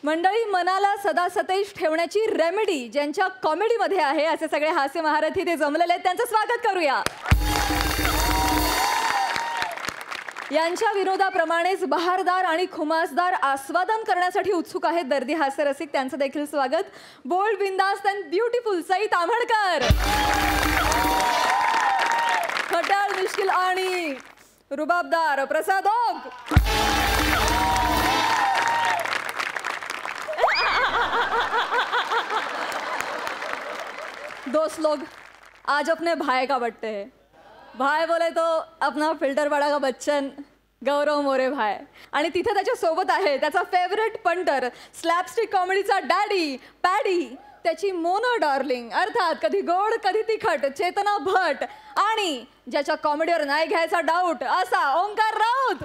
मंडळी, मनाला सदा सतेज ठेवण्याची रेमेडी ज्यांच्या कॉमेडीमध्ये आहे असे सगळे हास्य महारथी ते जमलेले आहेत, त्यांचं स्वागत करूया. यांच्या विनोदाप्रमाणेच बहारदार आणि खुमासदार आस्वादन करण्यासाठी उत्सुक आहेत दर्दी हास्य रसिक, त्यांचं देखील स्वागत. बोल्ड, बिंदास अँड ब्युटिफुल सई ताम्हणकर, खट्याळ, मिश्किल आणि रुबाबदार प्रसाद ओक. दोस्त लोग, आज अपने भाई का बर्थडे है. भाई बोले तो अपना फिल्टर बड़ा का बच्चन गौरव मोरे भाई, आणि तिथे त्याच्या सोबत आहे त्याचा फेवरेट पंटर, स्लॅपस्टिक कॉमेडीचा डॅडी पॅडी, त्याची मोनो डार्लिंग अर्थात कधी गोड कधी तिखट चेतना भट, आणि ज्याच्या कॉमेडीवर नाही घ्यायचा डाऊट असा ओंकार राऊत.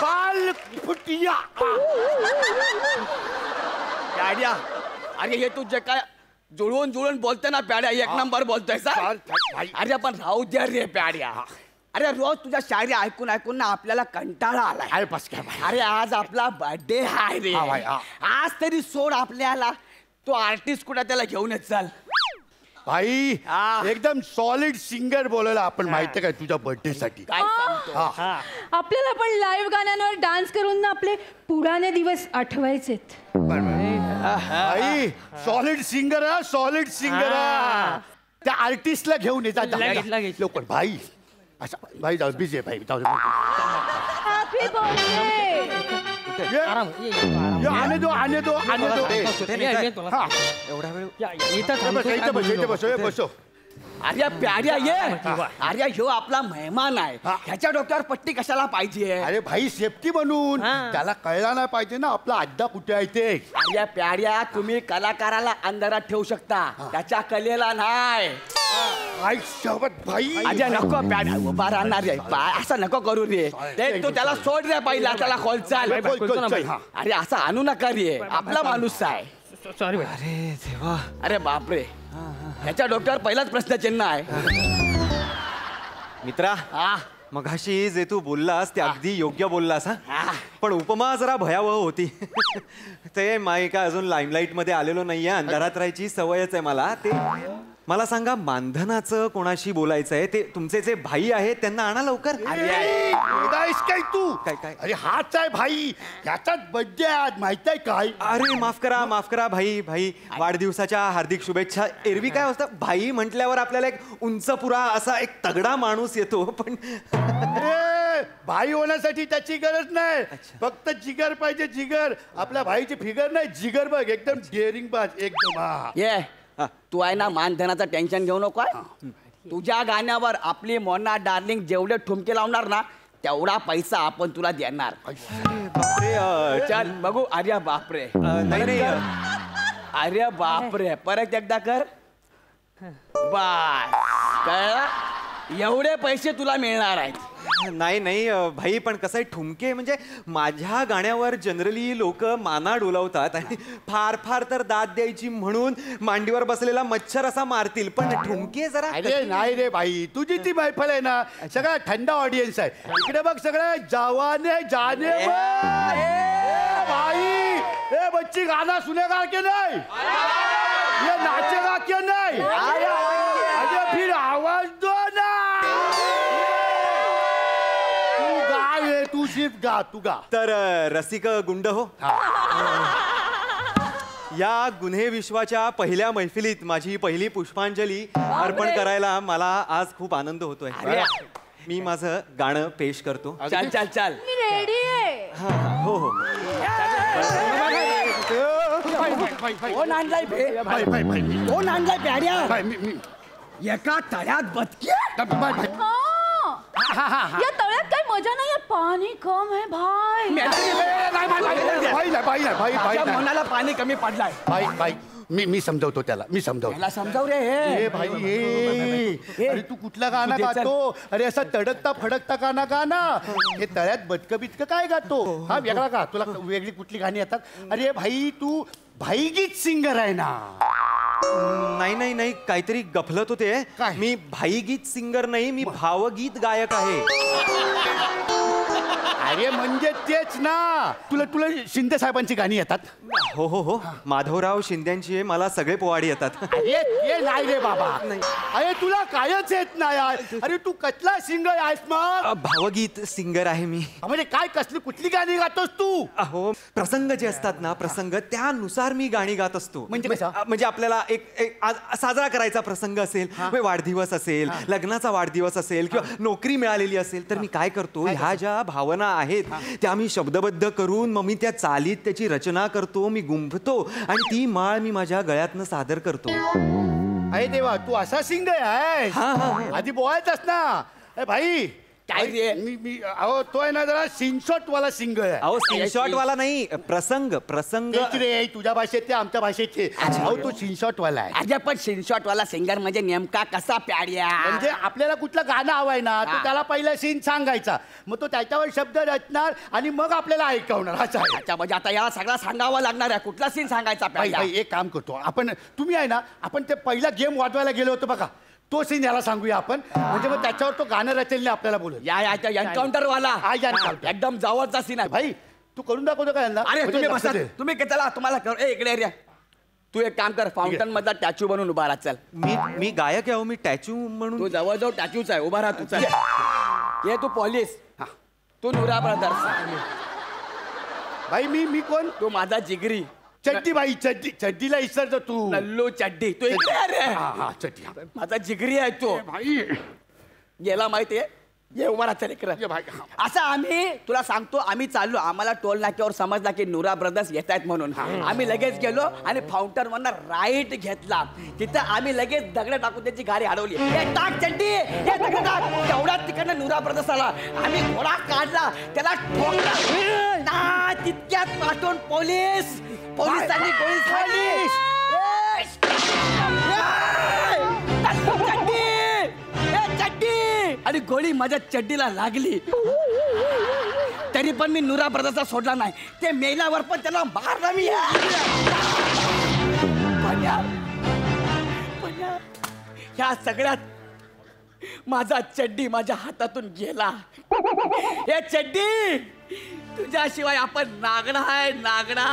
बाल फुटिया प्याड्या, अरे हे तू जे काय जुळवून जुळवून बोलतोय ना प्याड्या, एक नंबर बोलतोय सर. अरे पण राहू द्या रे प्याड्या. अरे रोज तुझ्या शायरी ऐकून ऐकून ना आपल्याला कंटाळा आलाय. अरे बस काय भाई. अरे आज आपला बर्थडे आहे रे. आज तरी सोड आपल्याला, तो आर्टिस्ट कुठे त्याला घेऊन येत चाल. भाई एकदम सॉलिड सिंगर बोलायला आपण माहिती काय तुझ्या बर्थडे साठी. काय सांगतो. आपल्याला पण लाईव्ह गाण्यांवर डान्स करून ना आपले पुराणे दिवस आठवायचेत. भाई सॉलिड सिंगर हा, सॉलिड सिंगर हा. त्या आर्टिस्टला घेऊन येतात लवकर भाई. अच्छा भाई जाऊ बिझी आहे भाई, जाऊ हॅपी बर्थडे. आने दो आने दो आने दो. एवढा वेळ बसो बसो. अरे प्याड्या ये. अरे ह्यो आपला मेहमान आहे, ह्याच्या डोक्यावर पट्टी कशाला पाहिजे. अरे भाई सेफ्टी म्हणून त्याला कळला नाही पाहिजे ना आपला अड्डा कुठे आहे ते. अरे प्याड्या, तुम्ही कलाकाराला अंधारात ठेवू शकता, त्याच्या कलेला नाही. भाई अजय नको प्याड्या, उभा राहणार रे असं नको करू रे. ते तू त्याला सोड रे पहिला, त्याला खोल चाल. अरे असं आणू नका रे, आपला माणूस आहे. सॉरी. अरे देवा. अरे बापरे, ह्याच्या डोक्यावर पहिलाच प्रश्नचिन्ह आहे. मित्रा, मगाशी जे तू बोललास ते अगदी योग्य बोललास हा, पण उपमा जरा भयावह होती. ते माय काय अजून लाईमलाईट मध्ये आलेलो नाहीये, अंधारात राहायची सवयच आहे मला. ते मला सांगा, मानधनाचं कोणाशी बोलायचंय? ते तुमचे जे भाई आहेत त्यांना आणा लवकर. काय तू काय काय? अरे हाच आहे भाई, याचाच बर्थडे आज माहित आहे काय. अरे माफ करा भाई. भाई वाढदिवसाच्या हार्दिक शुभेच्छा. एरवी काय असतं, भाई म्हटल्यावर आपल्याला एक उंच पुरा असा एक तगडा माणूस येतो, पण भाई होण्यासाठी त्याची गरज नाही, फक्त जिगर पाहिजे. जिगर आपल्या भाईची फिगर नाही, जिगर बघ एकदम डेअरिंग बाज एकदम. ये तू आहे ना, मानधनाचं टेन्शन घेऊ नको. तुझ्या गाण्यावर आपली मोना डार्लिंग जेवढे ठुमके लावणार ना तेवढा पैसा आपण तुला देणार. चल बघू. अरे बापरे. नाही. अरे बापरे, परत एकदा कर. बाय, कळला? एवढे पैसे तुला मिळणार आहेत. नाही भाई, पण कसं आहे, ठुमके म्हणजे माझ्या गाण्यावर जनरली लोक माना डोलावतात आणि फार फार तर दाद द्यायची म्हणून मांडीवर बसलेला मच्छर असा मारतील, पण ठुमके जरा. अरे नाही रे भाई, तुझी ती मैफल आहे ना, सगळा थंड ऑडियन्स आहे. इकडे बघ सगळं जवाने जाने भाई. ए बच्ची गाना सुनेगा के नहीं, ये नाचेगा के नहीं, अरे फिर आवाज दो ना. तू सिर्फ गा, तू गा. तर रसिक गुंड हो, या गुन्हे विश्वाच्या पहिल्या मैफिलीत माझी पहिली पुष्पांजली अर्पण करायला मला आज खूप आनंद होतोय. मी माझं गाणं पेश करतो. चल चल चल. मी रेडी आहे. हो. कोण आणलाय कोण आणलाय प्याड्या? एका तळ्यात बदके. या तळ्यात काही मजा नाही, पाणी कम आहे भाई. मनाला पाणी कमी पडलाय. भाई मी समजवतो त्याला, मी समजवतो. त्याला समजाव रे. भाई अरे तू कुठला गाणं गातो? अरे असा तडकता फडकता गाणं गा ना. हे तळ्यात बदक बितक काय गातो? हा वेगळा गा. तुला वेगळी कुठली गाणी येतात? अरे भाई तू भाईगीत सिंगर आहे ना. नाही नाही नाही काहीतरी गफलत होते. काय? मी भाईगीत सिंगर नाही, मी भावगीत गायक आहे. अरे म्हणजे तेच ना. तुला तुला शिंदे साहेबांची गाणी येतात? हो हो हो, माधवराव शिंद्यांची मला सगळे पोवाडी येतात. अरे ते नाही रे बाबा. अरे तुला कायच येत नाही यार. अरे तू कसला सिंगर आहेस मग? भावगीत सिंगर आहे मी. म्हणजे काय कसली कुठली गाणी गातोस तू? अहो प्रसंग जे असतात ना, प्रसंग त्यानुसार मी गाणी गात असतो. म्हणजे कसं? म्हणजे आपल्याला एक आज साजरा करायचा प्रसंग असेल, म्हणजे वाढदिवस असेल, लग्नाचा वाढदिवस असेल किंवा नोकरी मिळालेली असेल, तर मी काय करतो, ह्या ज्या भावना आहेत त्या मी शब्दबद्ध करून मग मी त्या चालीत त्याची रचना करतो, मी गुंफतो आणि ती माळ मी माझ्या गळ्यातनं सादर करतो. अरे देवा, तू असा सिंगर आहे? हा, हा, हा. आधी बोलायचंस ना. अरे भाई काय रे? मी अहो तो आहे ना जरा सिनशॉट वाला सिंगर आहे. अहो स्क्रीनशॉट वाला नाही, प्रसंग प्रसंग. तेच रे, तुझ्या भाषेत ते आमच्या भाषेत ते. अहो तो सिनशॉट वाला आहे. अरे पण शिनशॉट वाला सिंगर म्हणजे नेमका कसा प्याड्या? म्हणजे आपल्याला कुठलं गाणं हवंय ना, तो त्याला पहिला सीन सांगायचा, मग तो त्याच्यावर शब्द रचणार आणि मग आपल्याला ऐकवणार. असं आहे. अच्छा, म्हणजे आता याला सगळा सांगावं लागणार आहे. कुठला सीन सांगायचा भाई प्याड्या? भाई एक काम करतो आपण, तुम्ही आहे ना, आपण ते पहिला गेम वाजवायला गेलो होतो बघा, तो सीन याला सांगूया आपण. म्हणजे मग त्याच्यावर तो गाणं रचेलने आपल्याला बोलत. या एन्काउंटर वाला हा, encounter. एकदम जवळचा सीन आहे. भाई तू करून दाखवतो का यांना? अरे म्हणजे तुम्ही लक्ष बसा, दे. तुम्ही चला तुम्हाला इकडे रे. तू एक काम कर, फाउंटन मधला टॅच्यू बनून उभा राहा. चल, मी गायक आहे हो, मी टॅचू म्हणून. तू जवळजवळ टॅच्यूच आहे. उभा राहा तू. चल ये तू पॉलिस, तू नुरा ब्रदर्स. भाई मी कोण? तू माझा जिगरी चड्डी. भाई चड्डी, चड्डीला इसरतो तू. नल्लू चड्डी. तू इकडे ये रे. हा चड्डी. हा. माझा जिगरी आहे तो. भाई गेला माहितीये. ये उभा राहा. चल इकडे. ये भाई. असं आम्ही तुला सांगतो, आम्ही चाललो, आम्हाला टोल नाक्यावर समजला की नुरा ब्रदर्स येत आहेत म्हणून. आम्ही लगेच गेलो आणि फाउंटन मधनं राईट घेतला. तिथं आम्ही लगेच दगड टाकून त्याची गाडी अडवली. हे टाक चड्डी, हे दगड टाक. तेवढ्यात तिकडनं नुरा ब्रदर्स आला. आम्ही घोडा काढला, त्याला ठोकला. तितक्यात पाठवून पोलिसांनी गोळी झाडली. आणि गोळी माझ्या चड्डीला लागली. तरी पण मी नुरा ब्रदर्सचा सोडला नाही. ते मेल्यावर पण त्याला मारला मी. ह्या सगळ्यात माझा चड्डी माझ्या हातातून गेला. हे चड्डी, तुझ्याशिवाय आपण नागडा आहे, नागडा.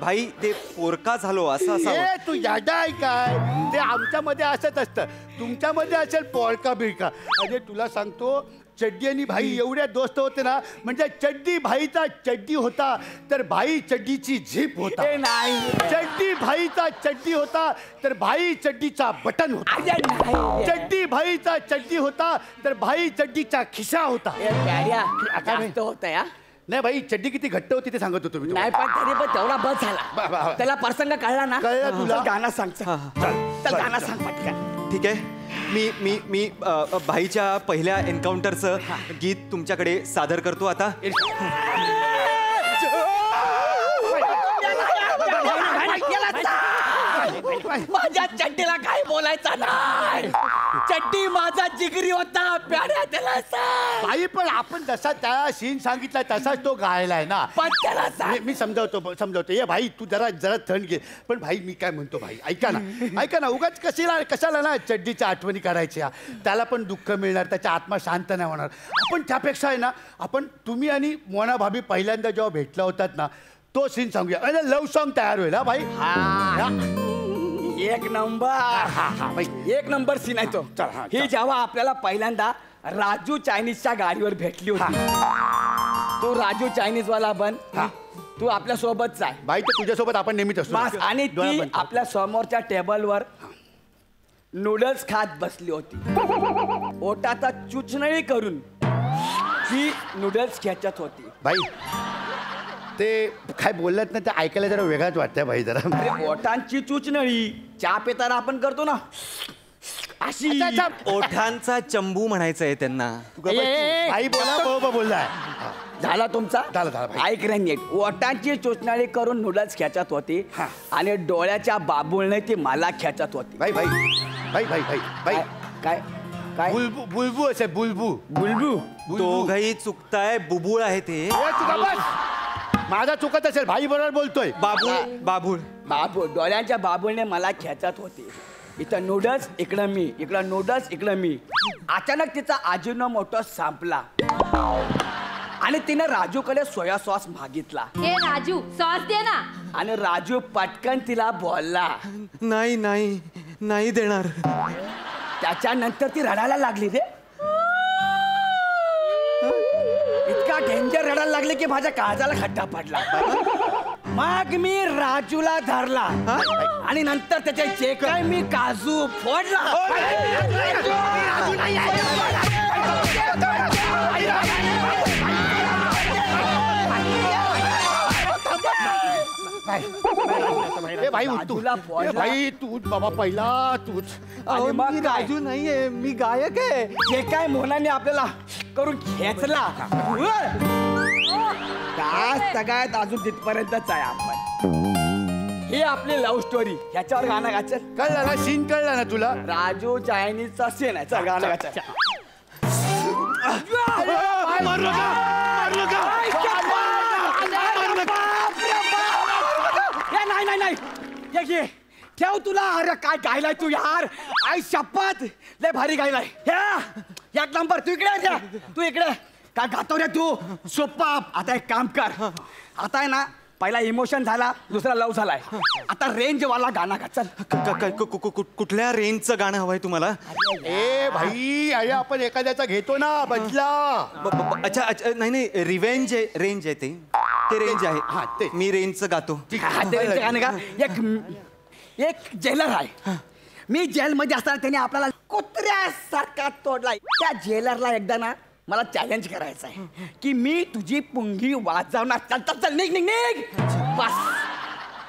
भाई ते पोरका झालो असं ए, असं. तू यादा आहे काय? ते आमच्यामध्ये असंच असतं, तुमच्यामध्ये असेल पोळका बिळका. अरे तुला सांगतो, चड्डी आणि भाई एवढ्या दोस्त होते ना, म्हणजे चड्डी भाईचा चड्डी होता तर भाई चड्डीची झीप होता. हे नाही. चड्डी भाईचा चड्डी होता तर भाई चड्डीचा बटन होता. अरे नाही. चड्डी भाईचा चड्डी होता तर भाई चड्डीचा खिसा होता. हे प्याड्या, जास्त होतं या. नाही भाई, चड्डी किती घट्ट होती ते सांगत होतो मी नाही तुम्हाला. पण तरी पण तेवढा बस झाला. त्याला प्रसंग कळला ना? कळला तुला? चल गाणं सांग. चल गाणं सांग पटकन. ठीक आहे, मी भाईच्या पहिल्या एन्काउंटरचं गीत तुमच्याकडे सादर करतो आता. माझ्या चड्डीला काय बोलायचं नाही. चड्डी माझा जिगरी होता. प्याड्या त्याला सांग. भाई पण आपण जसा त्या सीन सांगितला तसाच तो गायलाय ना. पण त्याला सांग. मी समजावतो. ये भाई तू जरा थंड घे. पण भाई मी काय म्हणतो भाई, ऐका ना उगाच कशाला ना चड्डीच्या आठवणी करायच्या. त्याला पण दुःख मिळणार, त्याचा आत्मा शांत नाही होणार. आपण त्यापेक्षा आहे ना, आपण तुम्ही आणि मोना भाभी पहिल्यांदा जेव्हा भेटला होतात ना, तो सीन सांगूया. अरे लव्ह सॉन्ग तयार होईल. हा भाई. एक नंबर. एक नंबर सीन आहे तो. ही जेव्हा आपल्याला पहिल्यांदा राजू चायनीजच्या गाडीवर भेटली होती. तू राजू चायनीज वाला बन. तू आपल्या सोबतच आहे. भाई तर तुझ्यासोबत आपण नेहमीच असतो. बस. आणि ती आपल्या समोरच्या टेबलवर नूडल्स खात बसली होती. ओटाचा चुचनळी करून ती नूडल्स खेचत होती. भाई ते काय बोललात ना, ते ऐकायला जरा वेगळाच वाटतंय भाई जरा. अरे ओठांची चुचनळी चहा पिताना आपण करतो ना, अशी. ओठांचा चंबू म्हणायचं आहे त्यांना. भाई बोललाय. झाला तुमचा. झाला भाई. ऐक रे नीट. ओटांची चुचनळी करून नूडल्स खेचत होती आणि डोळ्याच्या बाबुळने ती मला खेचत होती. भाई भाई भाई भाई भाई भाई काय काय बुलबू असे बुलबू. दोघही चुकताय, बुबुळ आहे ते. माझा चुकत असेल, भाई बरोबर बोलतोय. बाबूळ बाबू डोळ्यांच्या बाबूने मला खेचत होते. इथं नूडल्स इकडं मी, इकडं नूडल्स इकडं मी. अचानक तिचा अजिनोमोटो संपला आणि तिने राजूकडे सोया सॉस मागितला. हे राजू सॉस दे ना. आणि राजू पटकन तिला बोलला. नाही नाही नाही देणार. त्याच्यानंतर ती रडायला लागली रे. इतका डेंजर रडायला लागले की माझ्या काळजाला खड्डा पडला. मग मी राजूला धरला आणि नंतर त्याचे जे काय मी काजू फोडला. ए भाई उठ तू. बाजूला फोडला. ए भाई तू उठ बाबा, पहिला तूच. आणि मग मी काय? राजू नाहीये, मी गायक आहे. जे काय मोनाने आपल्याला करून खेचला त्या सगळ्यात अजून तिथपर्यंतच आहे आपण. ही आपली लव्ह स्टोरी. ह्याच्यावर गाणं गाचल. कळलं ना, सीन कळला ना तुला? राजू चायनीजचा सीन आहे. चल गाणं गाचल. नाही नाही नाही ये घे. ठेव तुला. अरे काय गायलाय तू यार. आई शपथ लय भारी गायलाय. हे एक नंबर. तू इकडे ये. तू इकडे काय गातो रे तू. सोप्पा. आता एक काम कर. आता आहे ना, पहिला इमोशन झाला, दुसरा लव झालाय. आता रेंज वाला गाणं गा. चल. कुठल्या रेंजचं गाणं हवंय तुम्हाला? ए भाई, अरे आपण एखाद्याचा घेतो ना बदला. अच्छा अच्छा, नाही नाही, रिव्हेंज रेंज आहे ते रेंज हा, आहे. ते. मी रेंजचं गातो. हा, ते रेंजचं गाणं गा. एक जेलर आहे. मी जेलमध्ये असताना त्याने आपल्याला कुत्र्यासारखा तोडलाय. त्या जेलरला एकदा ना मला चॅलेंज करायचं आहे की मी तुझी पुंगी वाजवणार. चल चल चल, निघ निघ निघ. बस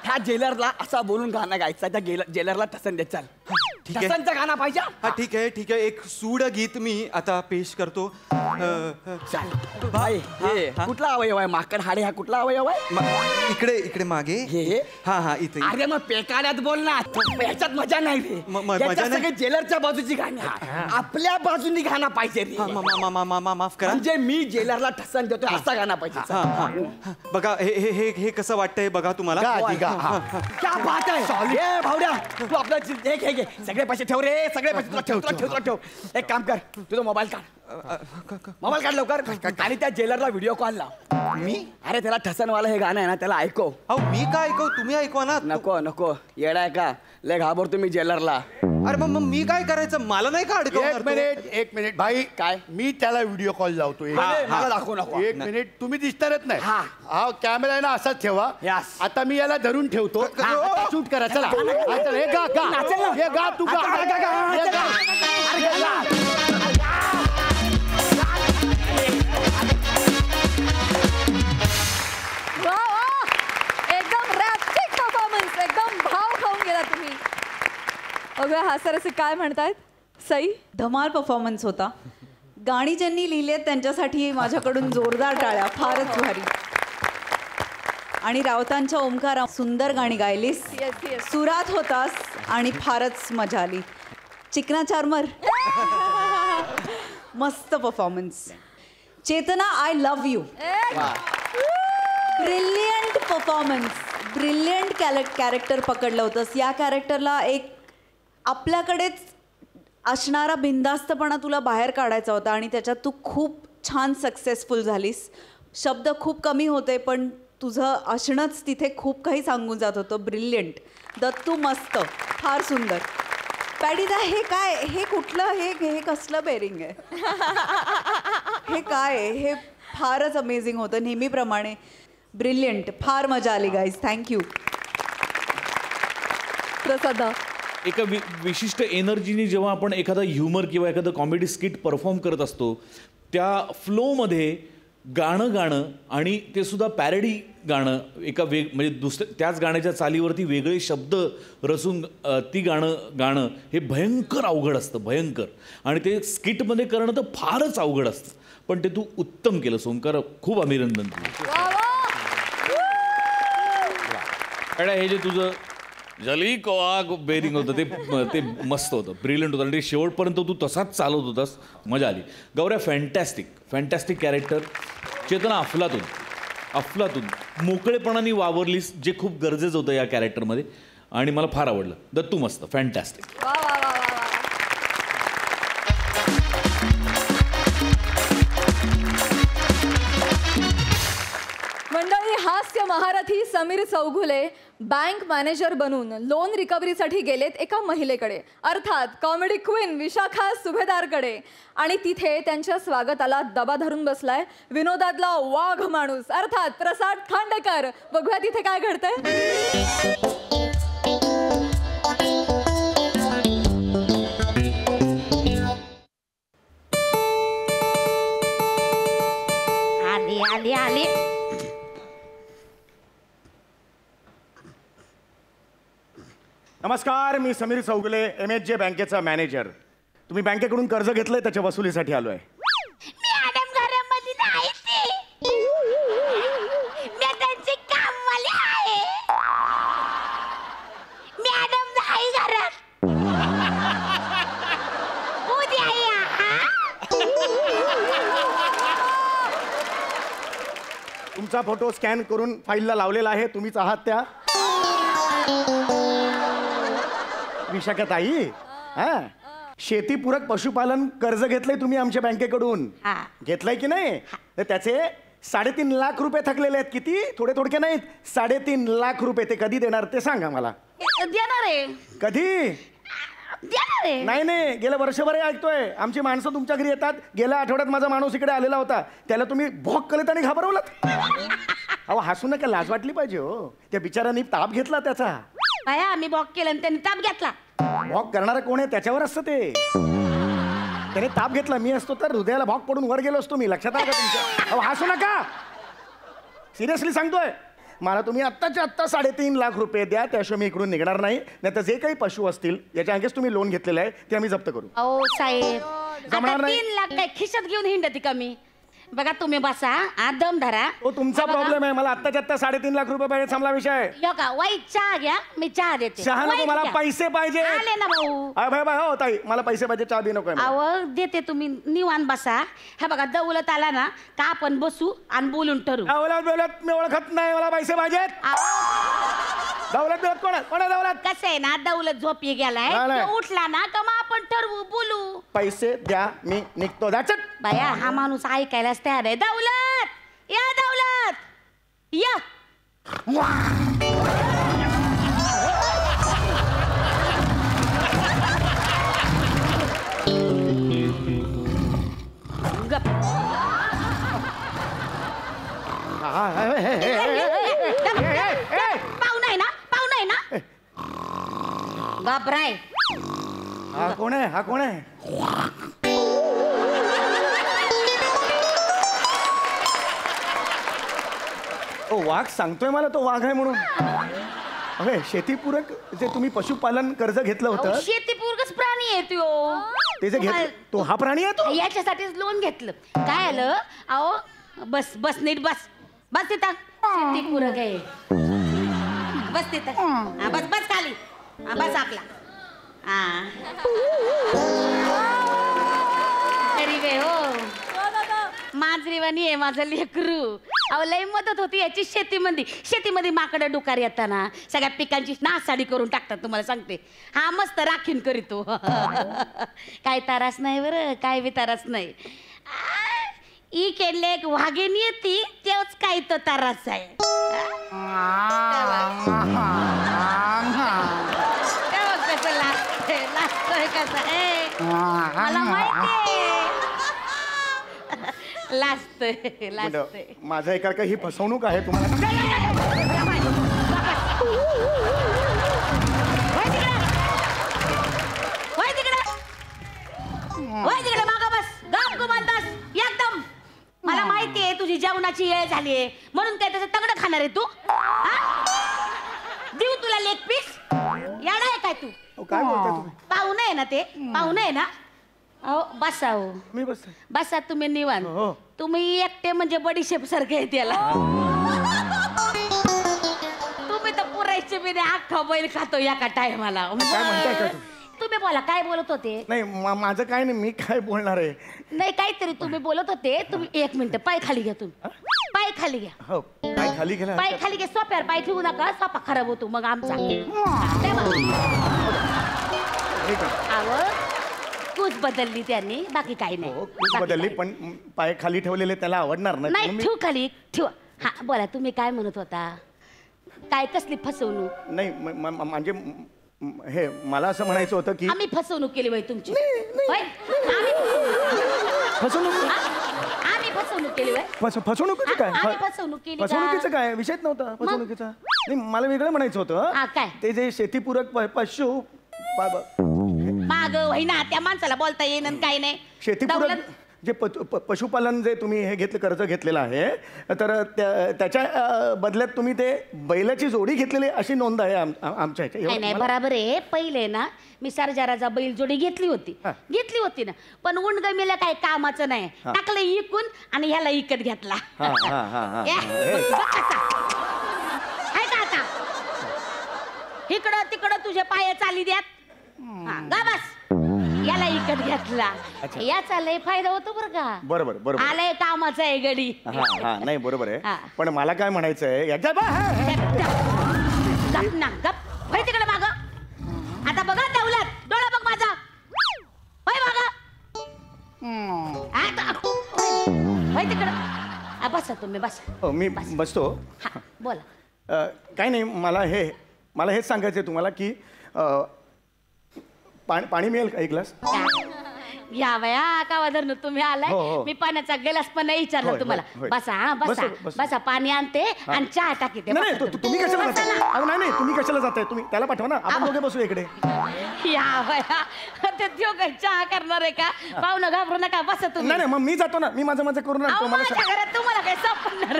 ह्या जेलरला असा बोलून गाणं गायचं. त्या जेलरला ठसन दे. चल, आहे. ठसनचं गाणं पाहिजे. हा ठीक आहे ठीक आहे. एक सूड गीत मी आता पेश करतो. चल भाई. हे कुठला अवयव आहे? माकड हाडे हा कुठला अवयव आहे? इकडे इकडे मागे. हे हा हा इथे. अरे मग पेकाड्यात बोल ना. ह्याच्यात मजा नाही रे. मजा याच्यात नाही? सगळे जेलरच्या बाजूची गाणी आहे. आपल्या बाजूनी गाणं पाहिजे रे. माफ करा. म्हणजे मी जेलरला ठसन देतोय असा गाणं पाहिजे. हा हा. बघा हे हे हे हे कसं वाटतंय बघा तुम्हाला. गा आधी गा. हा. क्या बात आहे. ए भावड्या, तू आपला हे सगळे पैसे ठेव रे. सगळे पैसे तुला ठेव तुला ठेव तुला ठेव. एक काम कर, तुझा मोबाईल काढ. मोबाईल काढ लवकर. आणि त्या जेलरला व्हिडिओ कॉल लाव. मी? अरे त्याला ठसनवाला हे गाणं आहे ना, त्याला ऐकव. अहो मी काय ऐकू, तुम्ही ऐकवा ना. नको नको, येडाय का? लय घाबरतो मी जेलरला. अरे मग मी काय करायचं? मला नाही का अडकवणार? एक मिनिट भाई. काय? मी त्याला व्हिडिओ कॉल लावतो. मला दाखवू नको. एक मिनिट. तुम्ही दिसणारच नाही. हा. हा कॅमेरा आहे ना असाच ठेवा. Yes. आता मी याला धरून ठेवतो. शूट करा. चला. हा, चला. हे गा गा. नाचेल ना. हे गा तू गा. गा, गा, गा, गा, हे गा. गा. अरे गा. वा वा, एकदम रॅप्टिक परफॉर्मन्स. एकदम भाव खाऊन गेला तुम्ही. बघूया हा सर असे काय म्हणतायत. सई. धमाल परफॉर्मन्स होता. गाणी ज्यांनी लिहिलेत त्यांच्यासाठी माझ्याकडून जोरदार टाळ्या. फारच भारी. आणि रावतांच्या ओमकार, सुंदर गाणी गायलीस. Yes yes. सुरात होतास आणि फारच मजा आली. चिकना चार्मर. मस्त performance. Chetna, I love you. Brilliant performance. Brilliant character पकडलं होतंस. या कॅरेक्टरला एक आपल्याकडेच असणारा बिनधास्तपणा तुला बाहेर काढायचा होता आणि त्याच्यात तू खूप छान सक्सेसफुल झालीस. शब्द खूप कमी होते पण तुझं असणंच तिथे खूप काही सांगून जात होतं. ब्रिलियंट. दत्तू मस्त. फार सुंदर. पॅडीदा, हे काय? हे कुठलं? हे कसलं बेरिंग आहे? हे काय आहे? हे फारच अमेझिंग होतं नेहमीप्रमाणे. ब्रिलियंट. फार मजा आली गाईज. थँक्यू. प्रसादा. एका विशिष्ट एनर्जीने जेव्हा आपण एखादा ह्युमर किंवा एखादं कॉमेडी स्किट परफॉर्म करत असतो, त्या फ्लोमध्ये गाणं आणि ते सुद्धा पॅरडी गाणं एका म्हणजे त्याच गाण्याच्या चालीवरती वेगळे शब्द रचून ती गाणं हे भयंकर अवघड असतं. भयंकर. आणि ते स्किटमध्ये करणं तर फारच अवघड असतं. पण ते तू उत्तम केलं ओंकार. खूप अभिनंदन तुझं. हे जे तुझं जली को आग बेरिंग होतं ते मस्त होतं. ब्रिलियंट होतं. आणि ते शेवटपर्यंत तू तसाच चालवत होतास. मजा आली. गौऱ्या, फॅन्टॅस्टिक कॅरेक्टर. चेतना, अफलातून. अफलातून मोकळेपणाने वावरलीस, जे खूप गरजेचं होतं या कॅरेक्टरमध्ये आणि मला फार आवडलं. दत्तू मस्त, फॅन्टॅस्टिक. वा वा वा वा वा. मंडळी, हास्य महारथी समीर चौघुले बँक मॅनेजर बनून लोन रिकव्हरीसाठी गेलेत एका महिलेकडे, अर्थात कॉमेडी क्वीन विशाखा सुभेदारकडे. आणि तिथे त्यांच्या स्वागताला दबा धरून बसलाय विनोदातला वाघ माणूस अर्थात प्रसाद खांडेकर. बघूया तिथे काय घडतंय. आली आली आली. नमस्कार, मी समीर चौगुले, MHJ बँकेचा मॅनेजर. तुम्ही बँकेकडून कर्ज घेतलंय, त्याच्या वसुलीसाठी आलोय. मॅडम घरामध्ये नाही ती. मी त्यांची कामवाली आहे. मॅडम नाही घरात. उद्या या हा. तुमचा फोटो स्कॅन करून फाईलला लावलेला आहे. तुम्हीच आहात त्या विशाखा ताई? हा, शेतीपूरक पशुपालन कर्ज घेतलंय तुम्ही आमच्या बँकेकडून. हा. घेतलंय की नाही? तर त्याचे 3.5 लाख रुपये थकलेले आहेत. किती? थोडे थोडके नाहीत, 3.5 लाख रुपये. ते कधी देणार ते सांगा मला. देणार आहे. कधी? देणार आहे. नाही नाही, गेल्या वर्षभर हे ऐकतोय. आमची माणसं तुमच्या घरी येतात. गेल्या आठवड्यात माझा माणूस इकडे आलेला होता. त्याला तुम्ही भोक कलेत आणि घाबरवलात. अहो, हसू नका, लाज वाटली पाहिजे हो. त्या बिचारांनी ताप घेतला त्याचा. बाया, आम्ही बॉक केलं आणि त्यांनी ताप घेतला. भॉक करणारा कोण आहे त्याच्यावर असतं ते. त्याने ताप घेतला. मी असतो तर हृदयाला भॉक पडून वर गेलो असतो मी. लक्षात आलं का तुमच्या? अहो, हसू नका, सिरियसली सांगतोय. मला तुम्ही आत्ताच्या आत्ता 3.5 लाख रुपये द्या, त्याशिवाय मी इकडून निघणार नाही. नाही तर जे काही पशु असतील याच्या अंगेच तुम्ही लोन घेतलेलं आहे ते आम्ही जप्त करू. अहो साहेब, जमणार आता नाही. 3 लाख काय खिशात घेऊन हिंडती का मी? बघा, तुम्ही बसा, दम धरा. तो तुमचा प्रॉब्लेम आहे. मला आत्ताच्या आत्ता 3.5 लाख रुपये पाहिजे. थांबला विषय. यो का वाईट चहा घ्या, मी चहा देते. चहा नको, वाईट मला घ्या. पैसे पाहिजे. आले ना भाऊ. भाई भाई हो ताई, मला पैसे पाहिजे. चहा बी नको. अहो, देते, तुम्ही निवांत बसा. हे बघा, दौलत आला ना का आपण बसू आणि बोलून ठरू. दौलत मी ओळखत नाही. मला पैसे पाहिजेत. दौलत कोण आहे? दौलत कसं आहे ना, दौलत झोपी गेलाय, नाही, नाही. तो उठला ना का मग आपण ठरवू, बोलू. पैसे द्या, मी निघतो. That's it. बाया, हा माणूस ऐकायलाच तयार आहे. दौलत या, दौलत या. गप. पाहुणा आहे ना, पाहुणा आहे ना. बापराय. हा कोण आहे? हा कोण आहे? ओ, वाघ सांगतोय मला तो वाघ आहे म्हणून. अरे, शेतीपूरक जे तुम्ही पशुपालन कर्ज घेतलं होतं, शेतीपूरकच प्राणी आहे तो. ते जे घेतलं, तो हा प्राणी आहे तो? याच्यासाठीच लोन घेतलं. काय आलं? अहो, बस बस नीट बस. बस तिथं. शेतीपूरक आहे. बस तिथं. हा, बस बस खाली. हा, बस आपला. हा. गरीब आहे हो. मांजरीवाणी आहे माझं लेकरू. अहो, लय मदत होती याची शेतीमध्ये माकडं डुकार येताना सगळ्या पिकांची नासाडी करून टाकतात, तुम्हाला सांगते. हा मस्त राखीन करीतो. काय तारास नाही बरं, काय बी तारास नाही. ई केले एक वाघीण येते तेच काय तो तारास आहे. कसं लाजतोय कसं आहे मला माहिती. लाजतोय. माझं एका ही फसवणूक आहे तुम्हाला. मागा बस. गप गुमान बस एकदम. मला माहिती आहे तुझी जेवणाची वेळ झाली आहे म्हणून काय त्याचं तगडं खाणार आहे तू? देऊ तुला लेग पीस? येणार आहे काय तू? काय बोलताय तुम्ही? पाहुणं आहे ना ते, पाहुणं आहे ना. अहो बसा. हो मी बस. बसा तुम्ही निवांत. हो. तुम्ही एकटे म्हणजे बडीशेप सारखे आहे त्याला. तुम्ही तर पुरायचे बी नाही, अख्खा बैल खातो एका टायमाला. काय म्हणताय का तुम्ही? तुम्ही बोला, काय बोलत होते? नाही, माझं काय नाही, मी काय बोलणार आहे. नाही, काहीतरी तुम्ही बोलत होते. तुम्ही 1 मिनिट पाय खाली घ्या. तुम्ही पाय खाली घ्या. हो. खाली गेला पाय खाली घे, सोप्यावर पाय ठेवू नका, सोपा खराब होतो मग आमचा. कूच बदलली त्यांनी, बाकी काही नाही. खूप बदलली, पण पाय खाली ठेवलेले त्याला आवडणार नाही. ठेवू खाली ठेवा. हा बोला, तुम्ही काय म्हणत होता? काय कसली फसवणूक? नाही म्हणजे हे मला असं म्हणायचं होतं की आम्ही फसवणूक केली बाई तुमची. होय? फसवणूक आम्ही फसवणूक केली बाई. फसवणुकीचं काय? आम्ही फसवणूक केली का? फसवणुकीचं काय विषयच नव्हता फसवणुकीचा. नाही मला वेगळं म्हणायचं होतं. काय? ते जे शेतीपूरक पशु माग ना त्या माणसाला बोलता येईन काही नाही. शेतीपूरक जे पशुपालन जे तुम्ही हे कर्ज घेतलेलं आहे, तर त्याच्या बदल्यात तुम्ही ते बैलाची जोडी घेतलेली अशी नोंद आहे आमच्या ह्याच्या. नाही बरोबर आहे. पहिले ना मी सर्जाराचा बैल जोडी घेतली होती ना, पण उंडगमीला काय कामाचं नाही. टाकलं इकून आणि ह्याला इकत घेतला. आता इकडं तिकडं तुझे पाय चाली द्यात. बस याला इकत घेतला. याचा लय फायदा होतो बरं का. बरोबर आलंय कामाचं आहे गडी. नाही बरोबर आहे, पण मला काय म्हणायचं आहे गप तिकडे माग. आता बघा दौलत, डोळा बघ माझा. होय माग तिकडं. बसा तुम्ही बसा. मी बसतो. बोला. काय नाही, मला हेच सांगायचं आहे तुम्हाला की पाणी मिळेल का एक ग्लास? या वया का धरण तुम्ही आलाय. मी पाण्याचा ग्लास पण नाही विचारला तुम्हाला. बसा बसा पाणी आणते आणि चहा टाकीते. नाही तुम्ही कशाला जाताय? नाही तुम्ही कशाला जाताय? तुम्ही त्याला पाठवा ना, आपण दोघे बसू इकडे. या वया ते चहा करणार आहे का? पाहुणं घाबरू नका, बसा तुम्ही. नाही मग मी जातो ना, मी माझं करून आणतो. घरात तुम्हाला काय सापडणार?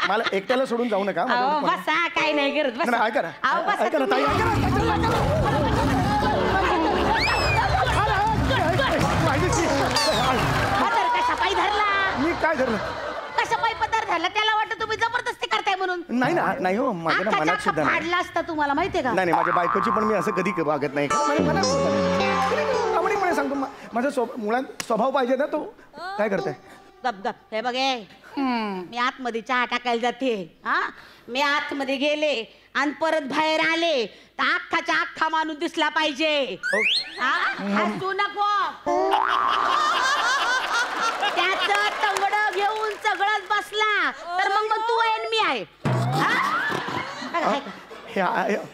मला एकट्याला सोडून जाऊ नका. बसा, काय नाही करत. ऐका ना ताई, ऐका ना. कसा पाय धरला? मी काय धरलं? कसा पाय पदार धरला? त्याला वाटतं तुम्ही जबरदस्ती करताय म्हणून. नाही हो, माझ्या ना मनात सुद्धा नाही. फाडला असता तुम्हाला माहितीये का? नाही माझ्या बायकोची पण मी असं कधी वागत नाही. प्रामाणिकपणे सांगतो, माझा मुळात स्वभाव पाहिजे ना. तो काय करताय? गप हे बघे, मी आतमध्ये चहा टाकायला जाते. मी आतमध्ये गेले आणि परत बाहेर आले तर अख्खाच्या अख्खा माणूस दिसला पाहिजे. हसू नको. त्याच तंगड घेऊन सगळंच बसला तर मग तू आहे आणि मी आहे.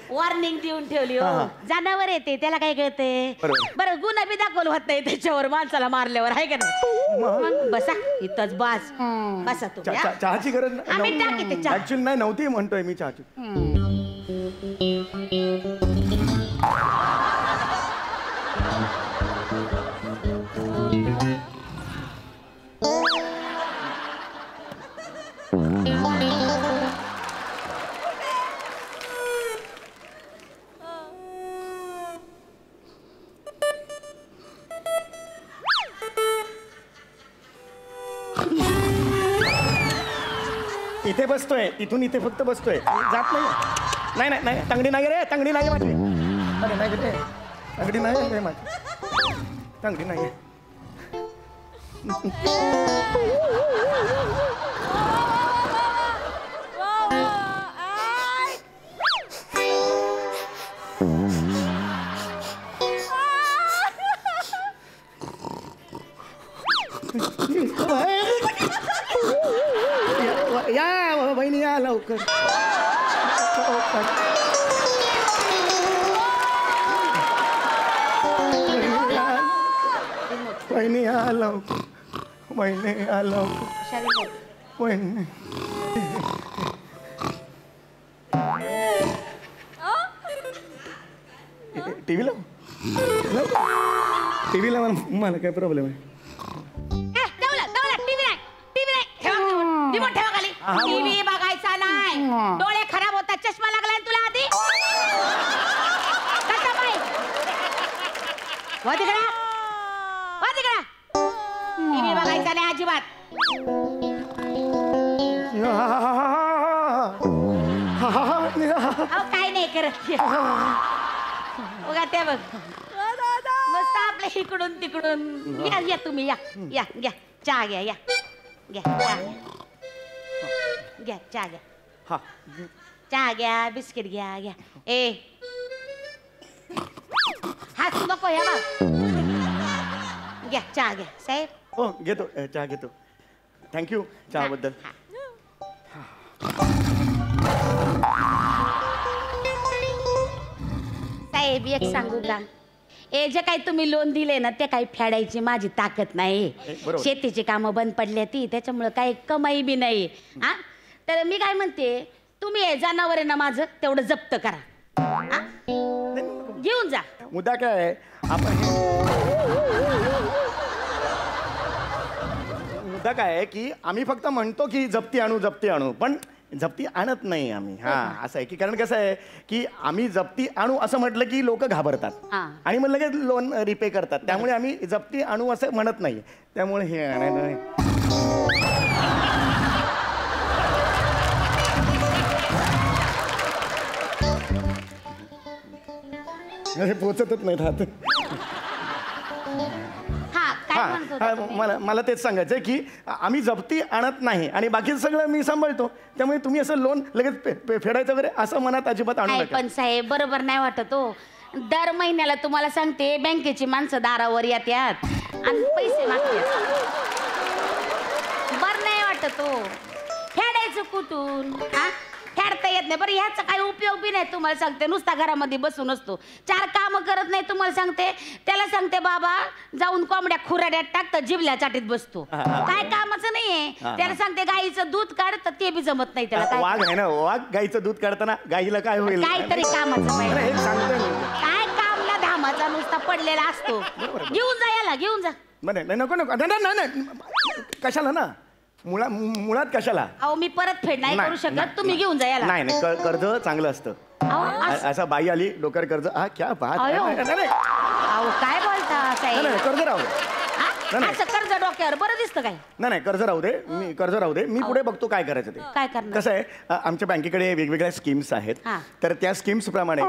वॉर्निंग देऊन ठेवली. हो जनावर येते त्याला काय कळते. बरं गुन्हा बी दाखवलं होत नाही त्याच्यावर, माणसाला मारल्यावर आहे का नाही. बसा इथंच बसा तुम्ही. चहाची गरज आम्ही टाकीते चहा. ऍक्च्युअली नाही नव्हती म्हणतोय मी चहाची. इथे बसतोय, इथून इथे फक्त बसतोय, जात नाही. नाही तंगडी नाही रे, तंगडी नाही माझी. अरे नाही रे, तंगडी नाही माझी, तंगडी नाही. या बहिणी या लवकर. बहिणी या लवकर. बहिणी या लवकर. बहिणी टीव्ही लाव. टीव्ही लावा, मला काय प्रॉब्लेम आहे. टीव्ही बघायचा नाही, डोळे खराब होतात. चष्मा लागलाय तुला आधी. टीव्ही बघायचा नाही अजिबात. काय नाही करत बघा ते बघ. मस्त आपल्या इकडून तिकडून. या तुम्ही या चहा घ्या. घ्या चहा घ्या, हा चहा घ्या, बिस्किट घ्या, घ्या. ए हात नको ह्या बा. घ्या चहा घ्या साहेब. हो घेतो चहा घेतो. थँक्यू चहाबद्दल. साहेब एक सांगू का, हे जे काही तुम्ही लोन दिले ना ते काही फेडायची माझी ताकद नाही. बरोबर. शेतीची कामं बंद पडल्या ती, त्याच्यामुळे काही कमाई बी नाही. हा तर मी काय म्हणते, तुम्ही हे जनावर आहे ना माझं तेवढं जप्त करा. हा? घेऊन जा. मुद्दा काय आहे, मुद्दा काय आहे की आम्ही फक्त म्हणतो की जप्ती आणू, पण जप्ती आणत नाही आम्ही. हा असं आहे की, कारण कसं आहे की आम्ही जप्ती आणू असं म्हटलं की लोक घाबरतात हा. आणि मग लगेच लोन रिपे करतात. त्यामुळे आम्ही जप्ती आणू असं म्हणत नाही. त्यामुळे हे अरे पोचतच नाहीत हात. हा काय म्हणतो हा, मला तेच सांगायचं आहे की आम्ही जप्ती आणत नाही आणि बाकीचं सगळं मी सांभाळतो. त्यामुळे तुम्ही असं लोन लगेच फेडायचं वगैरे असं मनात अजिबात आणू काय नका. पण साहेब बरोबर नाही वाटत हो. दर महिन्याला तुम्हाला सांगते बँकेची माणसं दारावर येतात आणि पैसे मागतात. बर नाही वाटत हो. फेडायचं कुठून? हा फेडता येत नाही. बरं ह्याचा काही उपयोग बी नाही. तुम्हाला सांगते नुसता घरामध्ये बसून असतो, 4 कामं करत नाही. तुम्हाला सांगते त्याला सांगते बाबा जाऊन कोंबड्या खुराड्यात टाकतं, जिबल्या चाटीत बसतो. काय कामाचं नाहीये. त्याला सांगते गाईचं दूध काढ, तर ते बी जमत नाही त्याला. वाघ आहे ना, वाघ गाईचं दूध काढताना गाईला काय होईल? काहीतरी कामाचं अरे, पाहिजे. हे सांगतोय मी. काय कामला धामाचा नुसता पडलेला असतो. घेऊन जा याला, घेऊन जा. नाही नको नाही, कशाला ना, मुळात कशाला? अहो मी परत फेड नाही करू शकत. तुम्ही घेऊन जा याला. नाही कर्ज चांगलं असतं. असं बाई आली डोक्यावर कर्ज, हा क्या बात. अयो. नाही अहो काय बोलता साहेब? कर्ज राहू दे. हा? असं कर्ज डोक्यावर बरं दिसतं काय? नाही कर्ज राहू दे. मी पुढे बघतो काय करायचं ते. काय करणार? कसं आहे, आमच्या बँकेकडे वेगवेगळ्या स्कीम्स आहेत. हा. तर त्या स्कीम्स प्रमाणे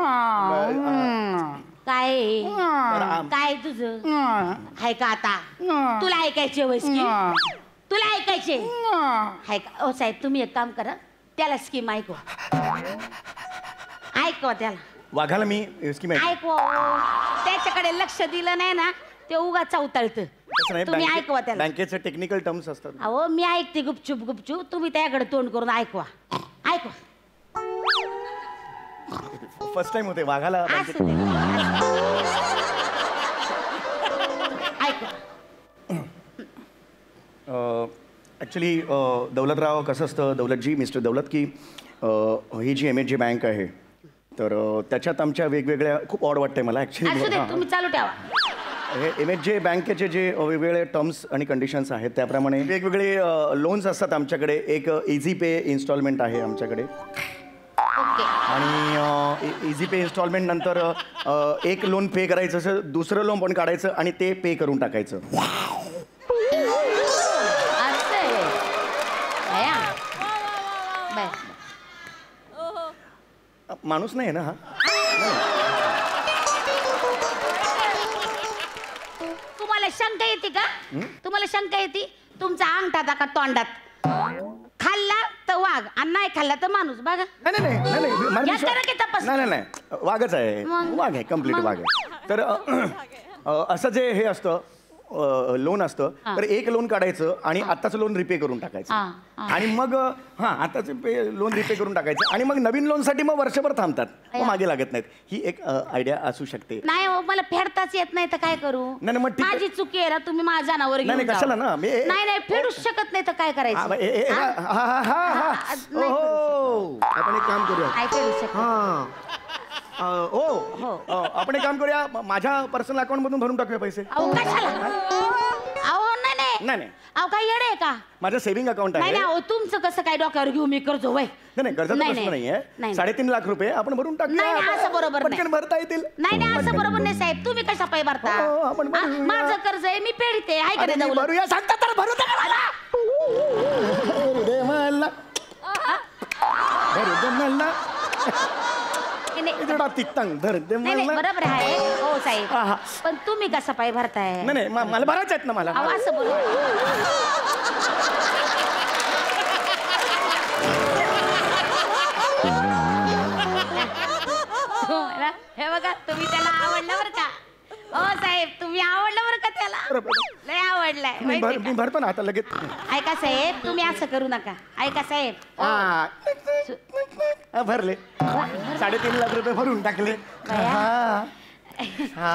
काय काय तुझं आहे का आता? तुला ऐकायचे वय स्कीम? तुला ऐकायचे आहे का? ओ साहेब तुम्ही एक काम करा, त्याला स्कीम ऐकवा. ऐकवा त्याला. वाघाला मी स्कीम ऐकवा. त्याच्याकडे लक्ष दिलं नाही ना ते उगा चौताळतं. तुम्ही ऐकवा त्याला. बँकेचे टेक्निकल टर्म्स असतात. अहो मी ऐकते गुपचूप. तुम्ही त्याकडे तोंड करून ऐकवा. फर्स्ट टाइम होते वाघाला असू दे. ऐकवा. ॲक्च्युली दौलतराव कसं असतं, दौलतजी, मिस्टर दौलत, की ही जी MHJ बँक आहे तर त्याच्यात आमच्या वेगवेगळ्या खूप ऑड वाटतंय मला असू दे, ॲक्च्युली. तुम्ही चालू ठेवा. हे MHJ बँकेचे जे वेगवेगळे टर्म्स आणि कंडिशन्स आहेत त्याप्रमाणे वेगवेगळे लोन्स असतात आमच्याकडे. एक इझी पे इन्स्टॉलमेंट आहे आमच्याकडे ओके. आणि इझी पे इन्स्टॉलमेंट नंतर एक लोन पे करायचं, असं दुसरं लोन पण काढायचं आणि ते पे करून टाकायचं. असं आहे. या. बर. माणूस नाही आहे ना हा? तुम्हाला शंका येते का? तुम्हाला शंका येते? तुमचा अंगठा का तोंडात खाल्ला तर वाघ आणि नाही खाल्ला तर माणूस. बघा नाही या करा की तपास. नाही वाघच आहे. मग? वाघ आहे, कम्प्लीट वाघ आहे. तर असं जे हे असतं लोन असतं तर एक लोन काढायचं आणि आत्ताचं लोन रिपे करून टाकायचं. आणि मग आताचं लोन रिपे करून टाकायचं आणि मग नवीन लोनसाठी मग वर्षभर थांबतात, मग मागे लागत नाहीत. ही एक आयडिया असू शकते. नाही हो, मला फेडताच येत नाही तर काय करू? नाही, मग ठीक आहे. माझी चुकी आहे ना. तुम्ही माझ्या जनावर घेऊन नाही, जा. कशाला ना, नाही फेडूच शकत नाही तर काय करायचं? आपण एक काम करूया. काय फेडू शकत? आपण एक काम करूया, माझ्या पर्सनल अकाउंट मधून भरून टाकूया पैसे. अहो कशाला? अहो नाही. अहो काय येडे आहे का? माझं सेव्हिंग अकाउंट आहे. नाही अहो तुमचं कसं काय डोक्यावर घेऊ मी कर्ज वय? नाही कर्जाचं प्रश्न नाहीये. 3.5 लाख रुपये आपण भरून टाकूया. नाही असं बरोबर नाही. पटकन भरता येतील. नाही असं बरोबर नाही साहेब. तुम्ही कशा पाय भरता? आपण भरूया. माझं कर्ज आहे, मी फेडते. आहे का नाही? भरूया सांगता तर भरू दे मला. नाही बरोबर आहे हो साहेब. पण तुम्ही कसा पाय भरताय? नाही मला भरायचं आहेत ना मला. असं बोल. ना हे बघा तुम्ही त्याला आवडलं बरं का हो साहेब तुम्ही आवडलं बरं का त्याला लय आवडलाय मी माहितीये मी भरतो ना आता लगेच का? ऐका साहेब तुम्ही असं करू नका ऐका साहेब हा. भरले 3.5 लाख रुपये भरून टाकले हा. हा.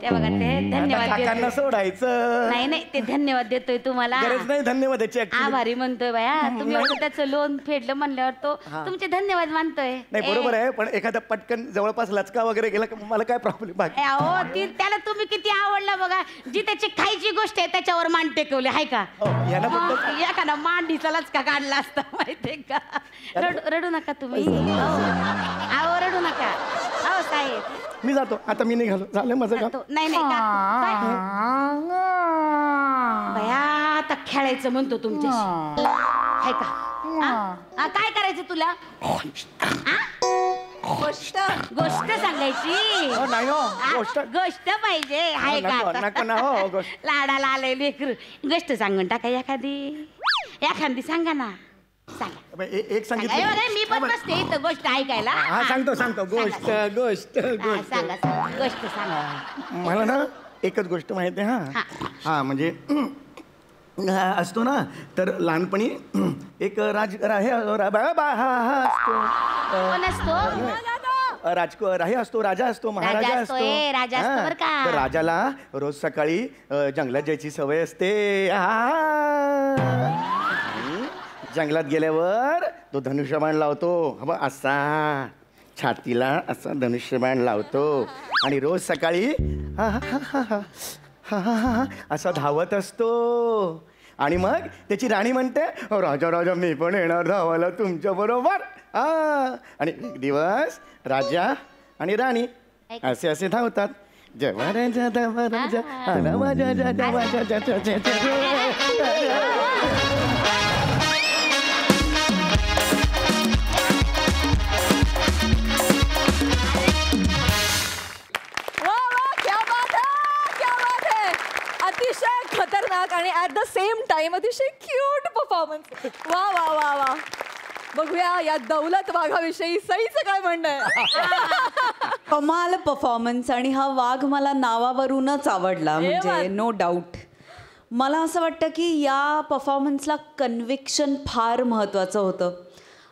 ते बघा ते आता धन्यवाद काकांना देतोय. सोडायचं नाही नाही ते धन्यवाद देतोय तुम्हाला गरज नाही धन्यवाद याची actually. आभारी म्हणतोय बाया तुम्ही एवढं त्याचं लोन फेडलं म्हणल्यावर तो तुमचे धन्यवाद मानतोय नाही बरोबर आहे पण एखादा पटकन जवळपास लचका वगैरे गेला की मला काय प्रॉब्लेम बाकी अहो ती त्याला तुम्ही किती आवडला बघा जी त्याची खायची गोष्ट आहे त्याच्यावर मान टेकवली हाय का हो, यानं फक्त एखादा मांडीचाच का काढला असता माहितीये का रडू नका तुम्ही अहो रडू नका अहो साहेब मी जातो आता मी निघालो झालं माझं काम नाही नाही बया आता खेळायचं म्हणतो तुमच्याशी हाय का काय करायचं तुला गोष्ट गोष्ट सांगायची नाही हो गोष्ट गोष्ट पाहिजे हाय का नको, आता? नको ना हो गोष्ट लाडाला आलंय लेकरू गोष्ट सांगून टाका एखादी सांगा ना सांगा एक सांगा. हे बघा, मी पण बसते इथं गोष्ट ऐकायला हा सांगतो गोष्ट गोष्ट गोष्ट सांगा गोष्ट सांगा मला ना एकच गोष्ट माहिती आहे हा हा म्हणजे हा, असतो ना तर लहानपणी एक हे कोण असतो हे असतो राजा असतो महाराजा राजा असतो, राजा असतो हा, बरं का. तर राजाला रोज सकाळी जंगलात जायची सवय असते जंगलात गेल्यावर तो धनुष्यबाण लावतो हवा असा छातीला असा धनुष्यबाण लावतो आणि रोज सकाळी असा धावत असतो आणि मग त्याची राणी म्हणते राजा राजा मी पण येणार धावायला तुमच्या बरोबर आणि एक दिवस राजा आणि राणी असे असे धावतात जेव्हा राजा धावा राजा आला माझ्या अतिशय खतरनाक आणि ऍट द सेम टाइम अतिशय क्यूट परफॉर्मन्स वा वा वा वा बघूया या दौलत वाघाविषयी सईचं काय म्हणणं आहे कमाल परफॉर्मन्स आणि हा वाघ मला नावावरूनच आवडला म्हणजे नो डाऊट मला असं वाटतं की या परफॉर्मन्सला कन्व्हिक्शन फार महत्त्वाचं होतं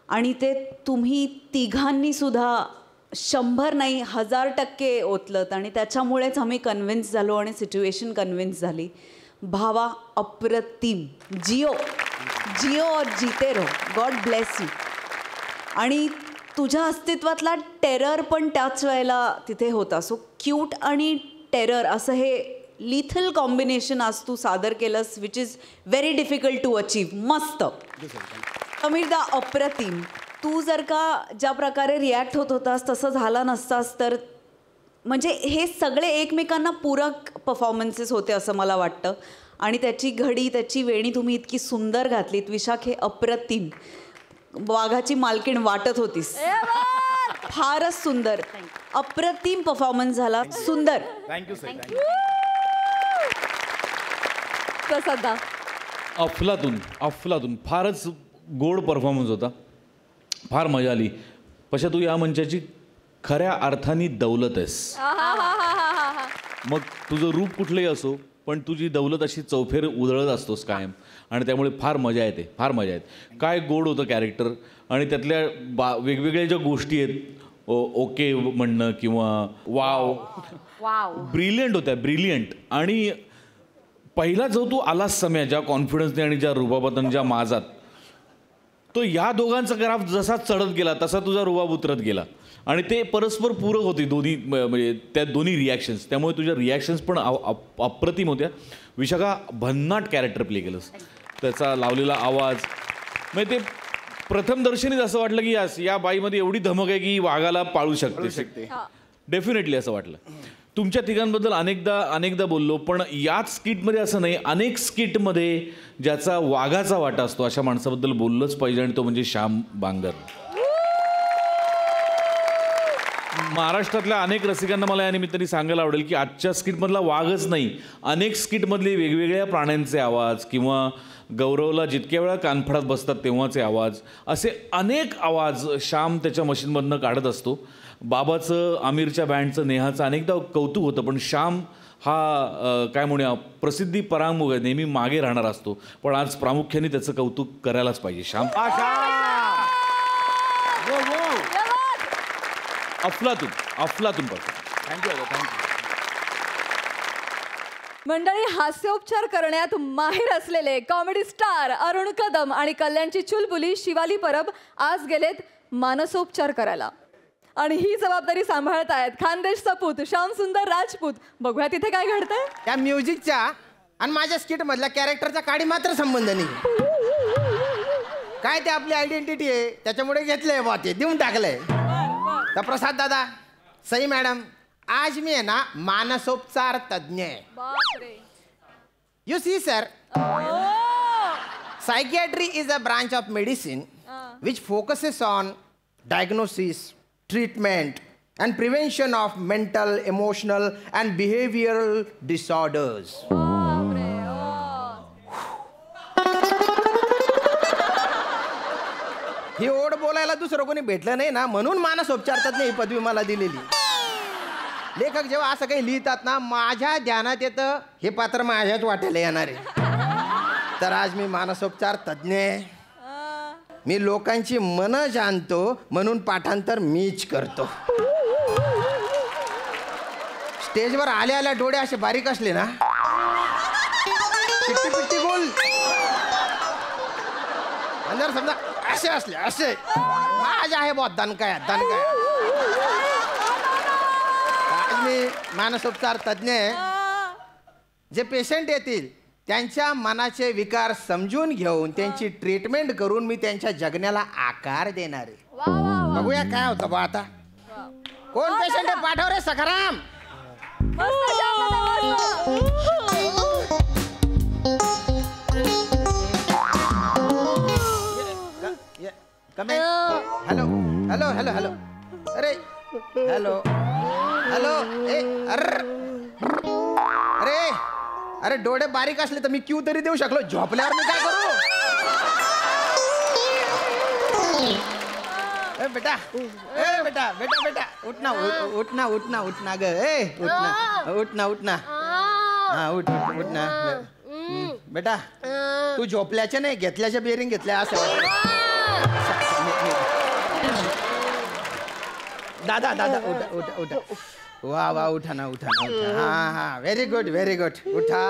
आणि ते तुम्ही तिघांनी सुद्धा 100 नाही 1000% ओतलत आणि त्याच्यामुळेच आम्ही कन्व्हिन्स झालो आणि सिच्युएशन कन्व्हिन्स झाली भावा अप्रतिम जिओ जिओ और जीते रहो गॉड ब्लेस यू आणि तुझ्या अस्तित्वातला टेरर पण त्याच वेळेला तिथे होता सो क्यूट आणि टेरर असं हे लिथल कॉम्बिनेशन आज तू सादर केलंस which is very difficult to achieve मस्त अमिरदा अप्रतिम तू जर का ज्या प्रकारे रिॲक्ट होत होतास तसं झाला नसतास तर म्हणजे हे सगळे एकमेकांना पूरक परफॉर्मन्सेस होते असं मला वाटतं आणि त्याची घडी त्याची वेणी तुम्ही इतकी सुंदर घातलीत विशाख हे अप्रतिम वाघाची मालकीण वाटत होतीस फारच सुंदर अप्रतिम परफॉर्मन्स झाला सुंदर थँक्यू सर सध्या अफलातून फारच गोड परफॉर्मन्स होता फार मजा आली पशा तू या मंचाची खऱ्या अर्थाने दौलत आहेस मग तुझं रूप कुठलंही असो पण तुझी दौलत अशी चौफेर उधळत असतोस कायम आणि त्यामुळे फार मजा येते काय गोड होतं कॅरेक्टर आणि त्यातल्या वेगवेगळ्या ज्या गोष्टी आहेत ओके म्हणणं किंवा वाव ब्रिलियंट होत्या ब्रिलियंट आणि पहिला जो तू आलास सम्या ज्या कॉन्फिडन्सने आणि ज्या रुबाबात ज्या माजात तो या दोघांचा ग्राफ जसा चढत गेला तसा तुझा रुबाब उतरत गेला आणि ते परस्पर पूरक होती दोन्ही म्हणजे त्या दोन्ही रिॲक्शन्स त्यामुळे तुझ्या रिॲक्शन्स पण अप्रतिम होत्या विशाखा भन्नाट कॅरेक्टर प्ले केलंस त्याचा लावलेला आवाज म्हणजे ते प्रथम दर्शनीच असं वाटलं की या बाईमध्ये एवढी धमक आहे की वाघाला पाळू शकते डेफिनेटली असं वाटलं तुमच्या तिघांबद्दल अनेकदा बोललो पण याच स्किटमध्ये असं नाही अनेक स्किटमध्ये ज्याचा वाघाचा वाटा असतो अशा माणसाबद्दल बोललंच पाहिजे आणि तो म्हणजे श्याम बांगर महाराष्ट्रातल्या अनेक रसिकांना मला या निमित्ताने सांगायला आवडेल की आजच्या स्किटमधला वाघच नाही अनेक स्किटमधले वेगवेगळ्या प्राण्यांचे आवाज किंवा गौरवला जितक्या वेळा कानफडात बसतात तेव्हाचे आवाज असे अनेक आवाज श्याम त्याच्या मशीनमधनं काढत असतो बाबाचं, आमिरच्या बँडचं, नेहाचं अनेकदा कौतुक होतं, पण श्याम हा काय म्हणूया प्रसिद्धी परांगमुख आहे, नेहमी मागे राहणार असतो. पण आज प्रामुख्याने त्याचं कौतुक करायलाच पाहिजे. श्याम अफलातून थँक्यू. मंडळी, हास्योपचार करण्यात माहिर असलेले कॉमेडी स्टार अरुण कदम आणि कल्याणची चुलबुली शिवाली परब आज गेलेत मानसोपचार करायला. आणि ही जबाबदारी सांभाळत आहेत खानदेश सपूत श्याम सुंदर राजपूत. बघूया तिथे काय घडतंय. त्या म्युझिकच्या आणि माझ्या स्किट मधल्या कॅरेक्टरचा काडी मात्र संबंध नाही. काय ते आपली आयडेंटिटी आहे, त्याच्यामुळे घेतलंय बा, ते देऊन टाकलंय. तर प्रसाद दादा, सई मॅडम, आज मी आहे ना मानसोपचार तज्ञ आहे. You see sir, psychiatry is a branch of medicine which focuses on diagnosis, treatment and prevention of mental, emotional and behavioral disorders. ही ओढ बोलायला दुसरं कोणी भेटलं नाही ना, म्हणून मानसोपचार तज्ञ ही पदवी मला दिलेली. लेखक जेव्हा असं काही लिहितात ना, माझ्या ध्यानात येतं हे पात्र माझ्याच वाटेला येणार आहे. तर आज मी मानसोपचार तज्ञ आहे. मी लोकांची मनं जाणतो, म्हणून पाठांतर मीच करतो. स्टेजवर आल्या आल्या डोळे असे बारीक असले ना, पिट्टी पिट्टी गोल, अंदर समजा असे असले, असे माझ्या आहे बॉ दणकाय. आज मी मानसोपचार तज्ञ आहे. जे पेशंट येतील त्यांच्या मनाचे विकार समजून घेऊन त्यांची ट्रीटमेंट करून मी त्यांच्या जगण्याला आकार देणार आहे. बघूया काय होतं बा आता. कोण पेशंट आहे, पाठव रे Sakharam. Hello hello hello hello, अरे हॅलो हॅलो, ए अरे अरे डोळे बारीक असले तर मी क्यू तरी देऊ शकलो, झोपल्यावर मी काय करू. ए बेटा, ए बेटा बेटा बेटा, उठना उठना उठना उठना ग, ए उठना उठना उठना, हा उठ उठना बेटा. तू झोपल्याच्या नाही घेतल्याच्या बेरिंग घेतल्या असं वाटतं. दादा दादा उठा उठा उठा, वा वा, उठा ना उठा ना उठा. हा हा, व्हेरी गुड व्हेरी गुड, उठा.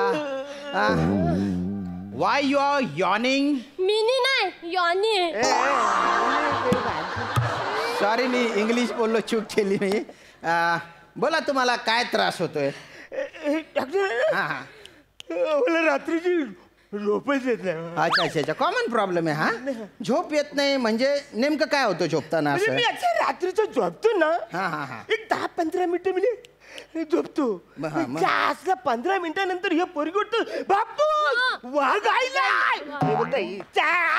Why you are yawning. मिनी नाही, यॉनी. सॉरी, मी इंग्लिश बोललो, चूक केली मी. बोला, तुम्हाला काय त्रास होतोय. डॉक्टर, हा हा, मला रात्रीची झोपच येत नाही. अच्छा अच्छा अच्छा, कॉमन प्रॉब्लेम आहे हा. झोप येत नाही म्हणजे नेमकं काय होतं झोपताना म्हणजे असं. मी अक्षर रात्रीचं झोपतो ना, हा हा हा, एक 10-15 मिनिटं मी झोपतो. हा, मग? 15 मिनिटानंतर हे पोरगी उठतो, बापू वाघ आयलाय.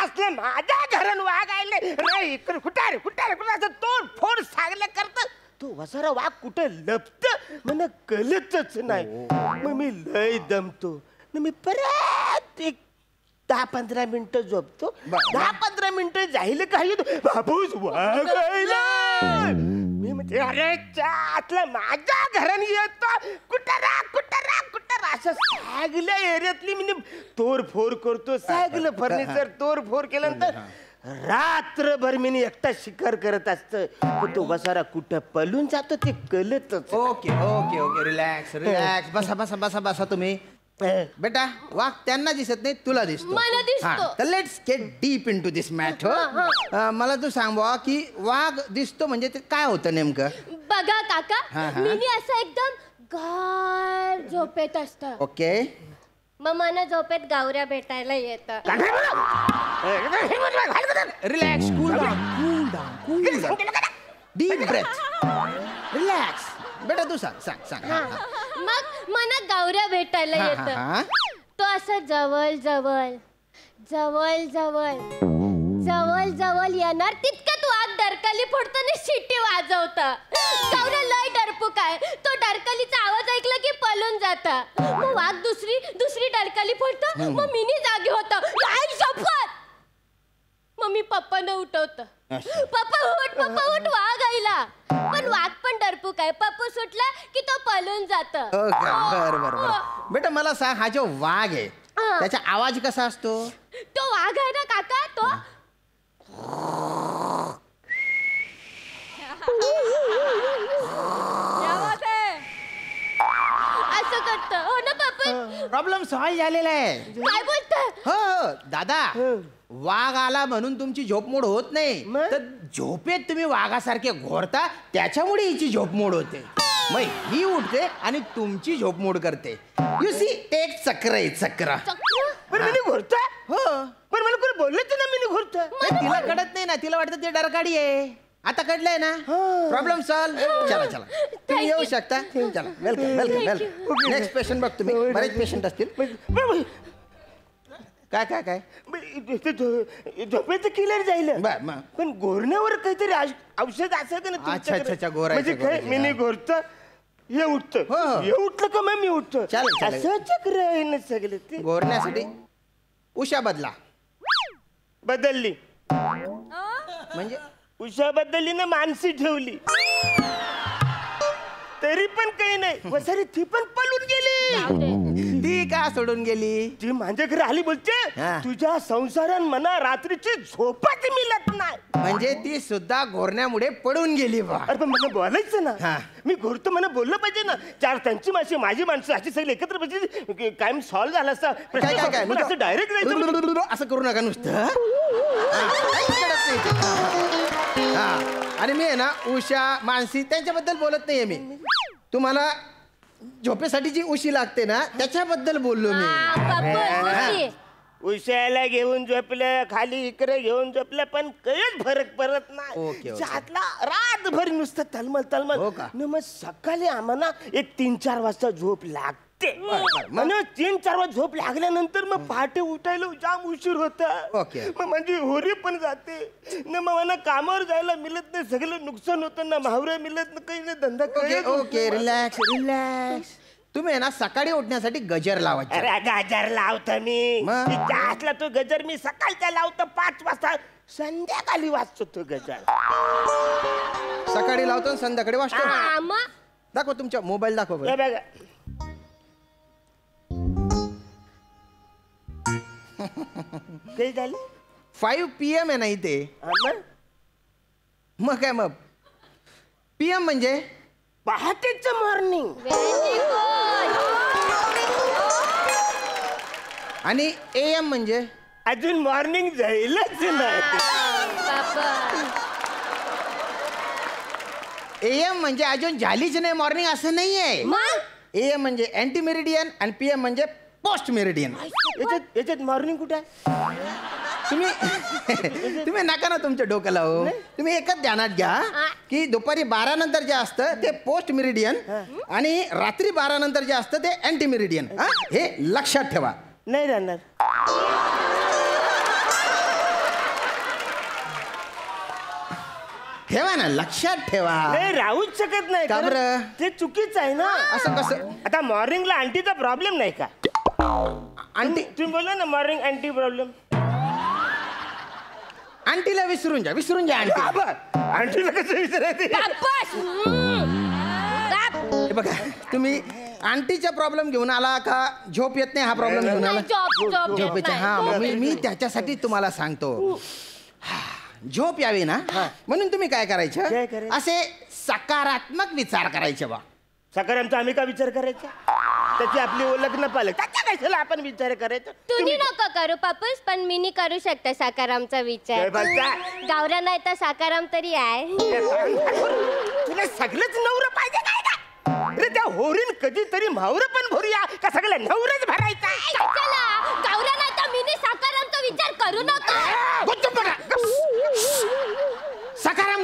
असलं माझ्या घरान वाघ आयलाय रे, इकडे कुठे रे कुठे रे कुठे, असं तोड फोड सांगल्या करत. तो वसारा वाघ कुठं लपत मला कळतच नाही. मग मी लय दमतो. मी परत एक 10-15 मिनिटं झोपतो. 10-15 मिनिटं जाईल काही बापूस वागायला. मी म्हणजे अरे आतलं माझ्या घराने येतो, कुठं असं सगळ्या एरियातली मी तोडफोड करतो. सगळं फर्निचर तोडफोड केल्यानंतर रात्रभर मी एकटा शिकार करत असतं. तो वसारा कुठं पळून जातो ते कळतच. Okay okay okay, relax relax, बसा बसा बसा बसा. तुम्ही बेटा, वाघ त्यांना दिसत नाही, तुला दिसतो. मला दिसतो. तर let's get deep into this matter. मला तू सांग बुवा की वाघ दिसतो म्हणजे ते काय होतं नेमकं. बघा काका, हा, हा. मिनी असं एकदम गाढ झोपेत असत. ओके, मग मला झोपेत गावऱ्या भेटायला येतं. Relax, cool down, cool down, deep breath, relax. बेटा तू सांग सांग सांग. मग मला गावऱ्या भेटायला हा, हा, येतं. हा. तो असं जवळ जवळ जवळ जवळ जवळ जवळ येणार तितकं तू आत डरकाली फोडतो आणि शिट्टी वाजवता. गावऱ्या लय डरपूक आहे. तो डरकालीचा आवाज ऐकला की पळून जाता. मग वाघ दुसरी डरकाली फोडतो. मग मिनी जागी होतं. आई शपथ. मग मी पप्पानं उठवतं. पप्पा उठ वाघ आईला. पण वाघ पण डरपूक आहे. पप्पू सुटला की तो पळून जात. बर बेटा मला सांग, हा जो वाघ आहे त्याचा आवाज कसा असतो? तो वाघ आहे ना काका, तो असं करतं. हो ना पप्पा? प्रॉब्लेम सॉल्व झालेला आहे. काय बोलताय? हो दादा, वाघ आला म्हणून तुमची झोपमोड होत नाही, तर झोपेत तुम्ही वाघासारखे घोरता, त्याच्यामुळे हिची झोपमोड होते. मग ही उठते आणि तुमची झोपमोड करते. यू सी, ते एक चक्र आहे, चक्र. पण मी घोरतोय. हो, पण मला कोणी बोललेच ना मी घोरतोय. तिला कळत नाही ना, तिला वाटतं ते डरकाडी आहे. आता कळलंय ना, प्रॉब्लेम सॉल्व. चला तुम्ही येऊ शकता. चला, वेलकम. नेक्स्ट पेशंट बघ तुम्ही. बरेच पेशंट असतील. काय झोपेचं क्लिअर जाईल. बर, पण घोरण्यावर काहीतरी औषध असेल ना. अच्छा, घोरायचं, म्हणजे काय, मी नाही घोरतो, हे उठतं, हे उठलं का मग मी उठतो. चालेल. असं चक्र आहे ना सगळे. ते घोरण्यासाठी उषा बदलली. म्हणजे उषा बदलली ना, मानसी ठेवली. तरी पण काही नाही. वसारी ती पण पळून गेली. ती का सोडून गेली? ती माझ्या घरी आली, बोलते तुझ्या संसारात मला रात्रीची झोपच मिळत नाही. म्हणजे ती सुद्धा घोरण्यामुळे पडून गेली बा. अरे पण मला बोलायचं ना, मी घोरतो, मला बोललं पाहिजे ना. चार त्यांची माणसं, माझी माणसं अशी सगळी एकत्र पाहिजे. कायम सॉल्व्ह झाला असता. काय डायरेक्ट जायचं असं करू नका नुसतं. आणि मी आहे ना, उषा मानसी त्यांच्याबद्दल बोलत नाहीये मी. तुम्हाला झोपेसाठी जी उशी लागते ना, त्याच्याबद्दल बोललो मी. उशाला घेऊन झोपलं, खाली इकडे घेऊन झोपलं, पण काहीच फरक पडत नाही. ओके. हातला रातभर नुसतं तलमल. मग सकाळी आम्हाला एक 3-4 वाजता झोप लागते. म्हणजे 3-4 वाजता झोप लागल्यानंतर मग पहाटे उठायला जाम उशीर होता. मग माझी होरी पण जाते ना. मग मला कामावर जायला मिळत नाही, सगळं नुकसान होतं ना. मावऱ्या मिळत नाही, काही नाही, धंदा. Okay, relax. तुम्ही आहे ना, सकाळी उठण्यासाठी गजर लावायचे. अरे गजर लावतो मी. त्यातला तो गजर मी सकाळचा लावतो 5 वाजता, संध्याकाळी वाचतो तो गजर. सकाळी लावतो संध्याकाळी वाचतो. दाखव तुमच्या मोबाईल, दाखव बघा. काही झालं? 5 PM आहे ना इथे. मग काय, मग PM म्हणजे पहाटेचं मॉर्निंग. आणि AM म्हणजे अजून मॉर्निंग जाईलच नाही. AM म्हणजे अजून झालीच नाही मॉर्निंग, असं नाहीये. AM म्हणजे अँटी मेरिडियन आणि PM म्हणजे पोस्ट मेरिडियन. याच्यात मॉर्निंग कुठे आहे? तुम्ही नका ना तुमच्या डोक्याला हो. तुम्ही एकच ध्यानात घ्या की दुपारी 12 नंतर जे असतं ते पोस्ट मेरिडियन आणि रात्री 12 नंतर जे असतं ते अँटी मेरिडियन. हे लक्षात ठेवा. नाही राहणार. ठेवा ना, लक्षात ठेवा. नाही राहूच शकत नाही. का बरं? ते चुकीचं आहे ना. असं कसं? आता मॉर्निंगला आंटीचा प्रॉब्लेम नाही का? आंटी तुम्ही बोलला ना मॉर्निंग आंटी प्रॉब्लेम. आंटीला विसरून जा आंटी. आंटीला कसं विसरायचं? बघा, तुम्ही आंटीचा प्रॉब्लेम घेऊन आला का झोप येत नाही हा प्रॉब्लेम घेऊन आला? झोपेचा. हा, मी त्याच्यासाठी तुम्हाला सांगतो. झोप यावी ना म्हणून तुम्ही काय करायचं, असे सकारात्मक विचार करायचे बा. सकारात्मक आम्ही का विचार करायचा? त्याची आपली ओळख न पाहिलं त्याच्या कशाला आपण विचार करायचा? तुम्ही नको करू पापूस, पण मी नाही करू शकता साकारामचा विचार. गावरा नाही तर साकाराम तरी आहे. तुला सगळंच नवरं पाहिजे काय का? अरे त्या होरीन कधीतरी मावरं पण भरूया का सगळं नवरच भरायचा? गावरा नाही तर मी नाही साकारामचा विचार करू नका. Sakaram.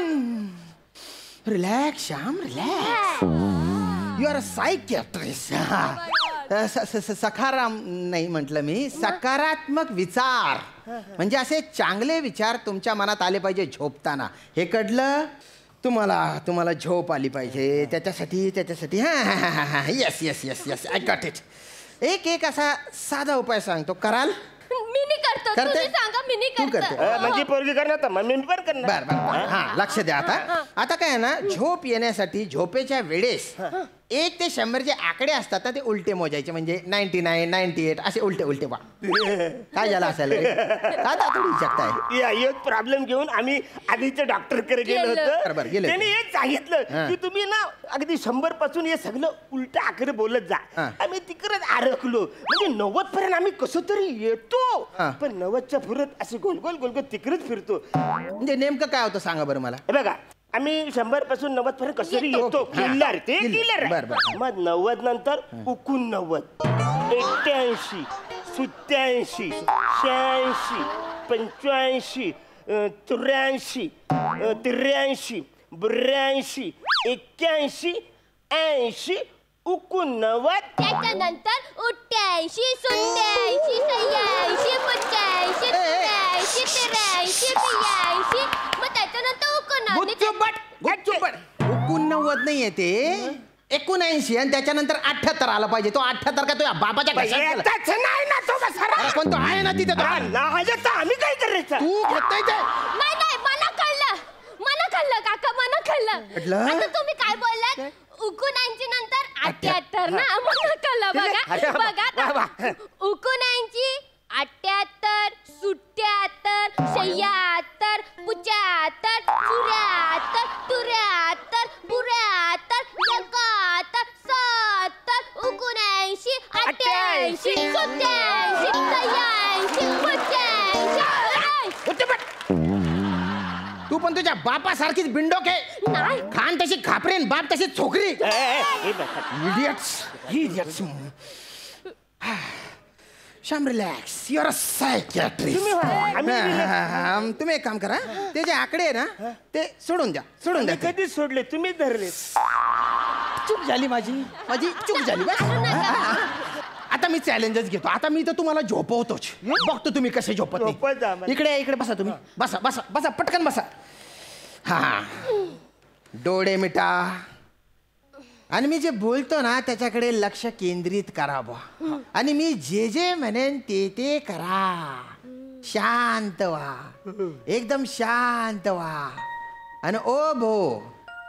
Relax Shyam, relax. You are a psychiatrist. Sakaram नाही म्हटलं मी, सकारात्मक विचार. म्हणजे असे चांगले विचार तुमच्या मनात आले पाहिजे झोपताना. हे कळलं? तुम्हाला झोप आली पाहिजे त्याच्यासाठी हा येस आय गॉट इट. एक असा साधा उपाय सांगतो, कराल? मी नाही करतो. करतो करते? तुम्ही सांगा मी नाही तू करत. करते. म्हणजे पोरगी करणार तर मम्मी पण करणार. बर बर हा लक्ष द्या आता. आता काय आहे ना, झोप येण्यासाठी झोपेच्या वेळेस 1 ते 100चे आकडे असतात ना, ते उलटे मोजायचे. म्हणजे 99, 98 असे उलटे उलटे बा. काय झालं असेल रे? काय थोडी शकताय? एक प्रॉब्लेम घेऊन आम्ही आधीच्या डॉक्टरकडे गेलो होतो. बरोबर, गेले त्याने होते. एक सांगितलं की तुम्ही ना अगदी 100 पासून हे सगळं उलट आकडे बोलत जा. आम्ही तिकडेच अडकलो. म्हणजे 90 पर्यंत आम्ही कसं तरी येतो, पण 90च्या पुरत असे गोल गोल गोल गोल तिकडेच फिरतो. म्हणजे नेमकं काय होतं सांगा बरं मला. हे बघा, आम्ही 100 पासून 90 पर्यंत कसं तरी येतो. किल्लर ते किल्लर. बर बर. मग 90 नंतर 89, 88, 87, 86, 85, 83, 83, 82, 81, 80, 89. त्याच्यानंतर 88, 87, 86, 85, 83, 83, मग त्याच्यानंतर 89 नाही येते, 79 आणि त्याच्यानंतर 78 आला पाहिजे. तो 78 का तो बाबाच्या घशात गेला? येतच नाही ना तो बसारा. अरे पण तो आहे ना तिथे तो. आम्ही काय करायचं? तू घेताय ते. नाही मला कळलं काका, मला कळलं. आता तुम्ही काय बोललात? 79 नंतर 78 ना, मला कळलं. बघा 79, 78, 77, 76, 75, 74, 73, 74, 71, 70, 79, 88, 87, 85, तू पण तुझ्या बापासारखीच बिंडोक आहे. नाही. खान तशी खापरेन, बाप तशी छोकरी. Idiots. Shyam relax, you're a psychiatrist. तुम्ही एक काम करा, ते जे आकडे आहे ना ते सोडून द्या. कधी सोडले? तुम्ही धरले. चूक झाली माझी चूक झाली. आता मी चॅलेंजेस घेतो. आता मी तर तुम्हाला झोपवतोच. बघतो तुम्ही कसे झोपत नाही. इकडे बसा तुम्ही. बसा पटकन बसा. हा, डोळे मिटा आणि मी जे बोलतो ना त्याच्याकडे लक्ष केंद्रित करावं. आणि मी जे म्हणेन ते करा. शांत व्हा, एकदम शांत व्हा. आणि ओ भो,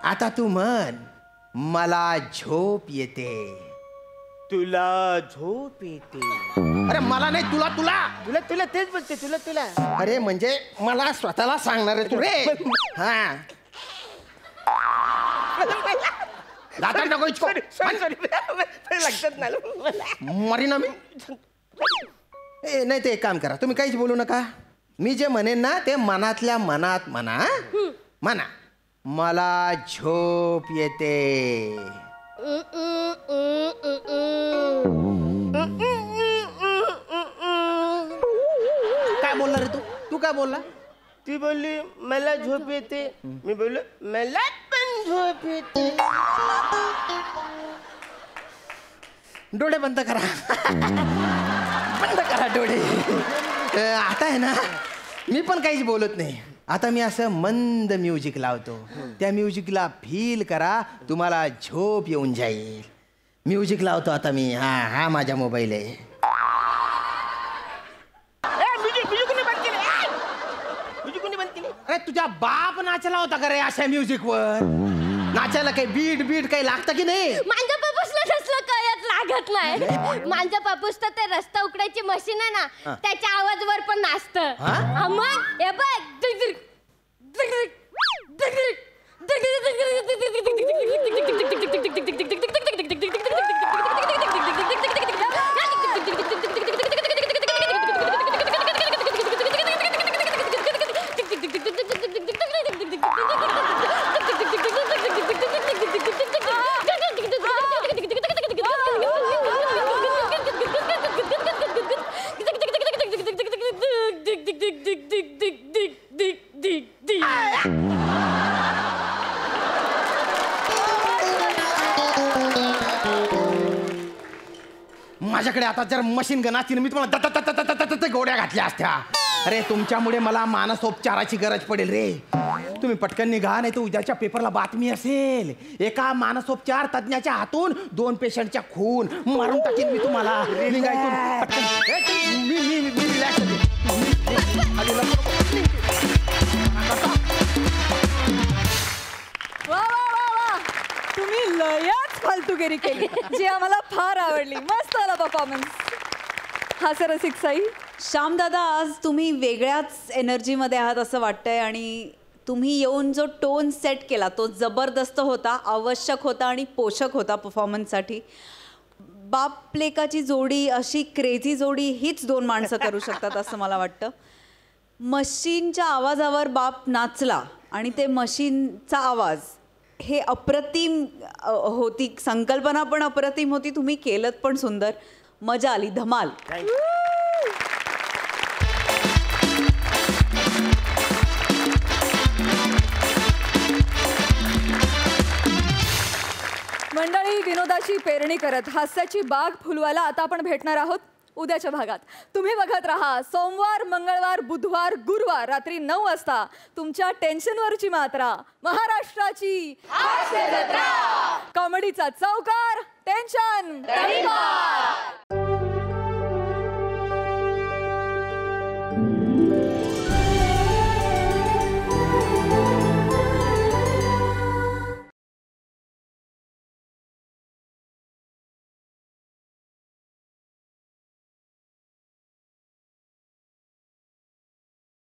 आता तू म्हण, मला झोप येते. तुला झोप येते. अरे मला नाही, तुला तेच बोलते. तुला अरे म्हणजे मला स्वतःला सांगणार आहे तू रे. हा, दादा नको इचको. लक्षात नाही मरीना मी. नाही ते एक काम करा, तुम्ही काहीच बोलू नका. मी जे म्हणेन ना ते मनातल्या मनात म्हणा. मला झोप येते. काय बोलला रे तू काय बोलला? ती बोलली मला झोप येते. मी बोललो मला पण झोप येते. डोळे बंद करा. डोळे. आता आहे ना, मी पण काहीच बोलत नाही. आता मी असं मंद म्युझिक लावतो. त्या म्युझिकला फील करा, तुम्हाला झोप येऊन जाईल. म्युझिक लावतो आता मी. हा माझा मोबाईल आहे. अरे तुझा बाप नाचला होता का रे अशा म्युझिक वर? नाचायला काही बीट काही लागतं की नाही? माझ्या बापूसला तसलं कायच लागत नाही. माझ्या बापूस तर ते रस्ता उकडायची मशीन आहे ना, त्याच्या आवाजवर पण नाचतं. मग हे बघ, माझ्याकडे आता जर मशीन गन असती ना, मी तुम्हाला गोड्या घातल्या असत्या. अरे तुमच्यामुळे मला मानसोपचाराची गरज पडेल रे. तुम्ही पटकन निघा, नाही तर उद्याच्या पेपरला बातमी असेल. एका मानसोपचार तज्ञाच्या हातून 2 पेशंटच्या खून मारून टाकीन मी तुम्हाला. निघायचं पटकन. मी रिलॅक्स. वा वा वा वा, तुम्ही लयच फालतूगिरी केली जी आम्हाला फार आवडली. मस्त आला परफॉर्मन्स. हा सर रसिक साई. श्याम दादा, आज तुम्ही वेगळ्याच एनर्जीमध्ये आहात असं वाटतंय आणि तुम्ही येऊन जो टोन सेट केला तो जबरदस्त होता, आवश्यक होता आणि पोषक होता परफॉर्मन्ससाठी. बाप लेकाची जोडी, अशी क्रेझी जोडी हीच 2 माणसं करू शकतात असं मला वाटतं. मशीनच्या आवाजावर बाप नाचला आणि ते मशीनचा आवाज हे अप्रतिम होती. संकल्पना पण अप्रतिम होती, तुम्ही केलंत पण सुंदर. मजा आली, धमाल. मंडळी, विनोदाची पेरणी करत हास्याची बाग फुलवायला आता आपण भेटणार आहोत उद्याच्या भागात. तुम्ही बघत राहा सोमवार, मंगळवार, बुधवार, गुरुवार रात्री 9 वाजता तुमच्या टेन्शनवरची मात्रा, महाराष्ट्राची कॉमेडीचा चौकार, टेन्शन.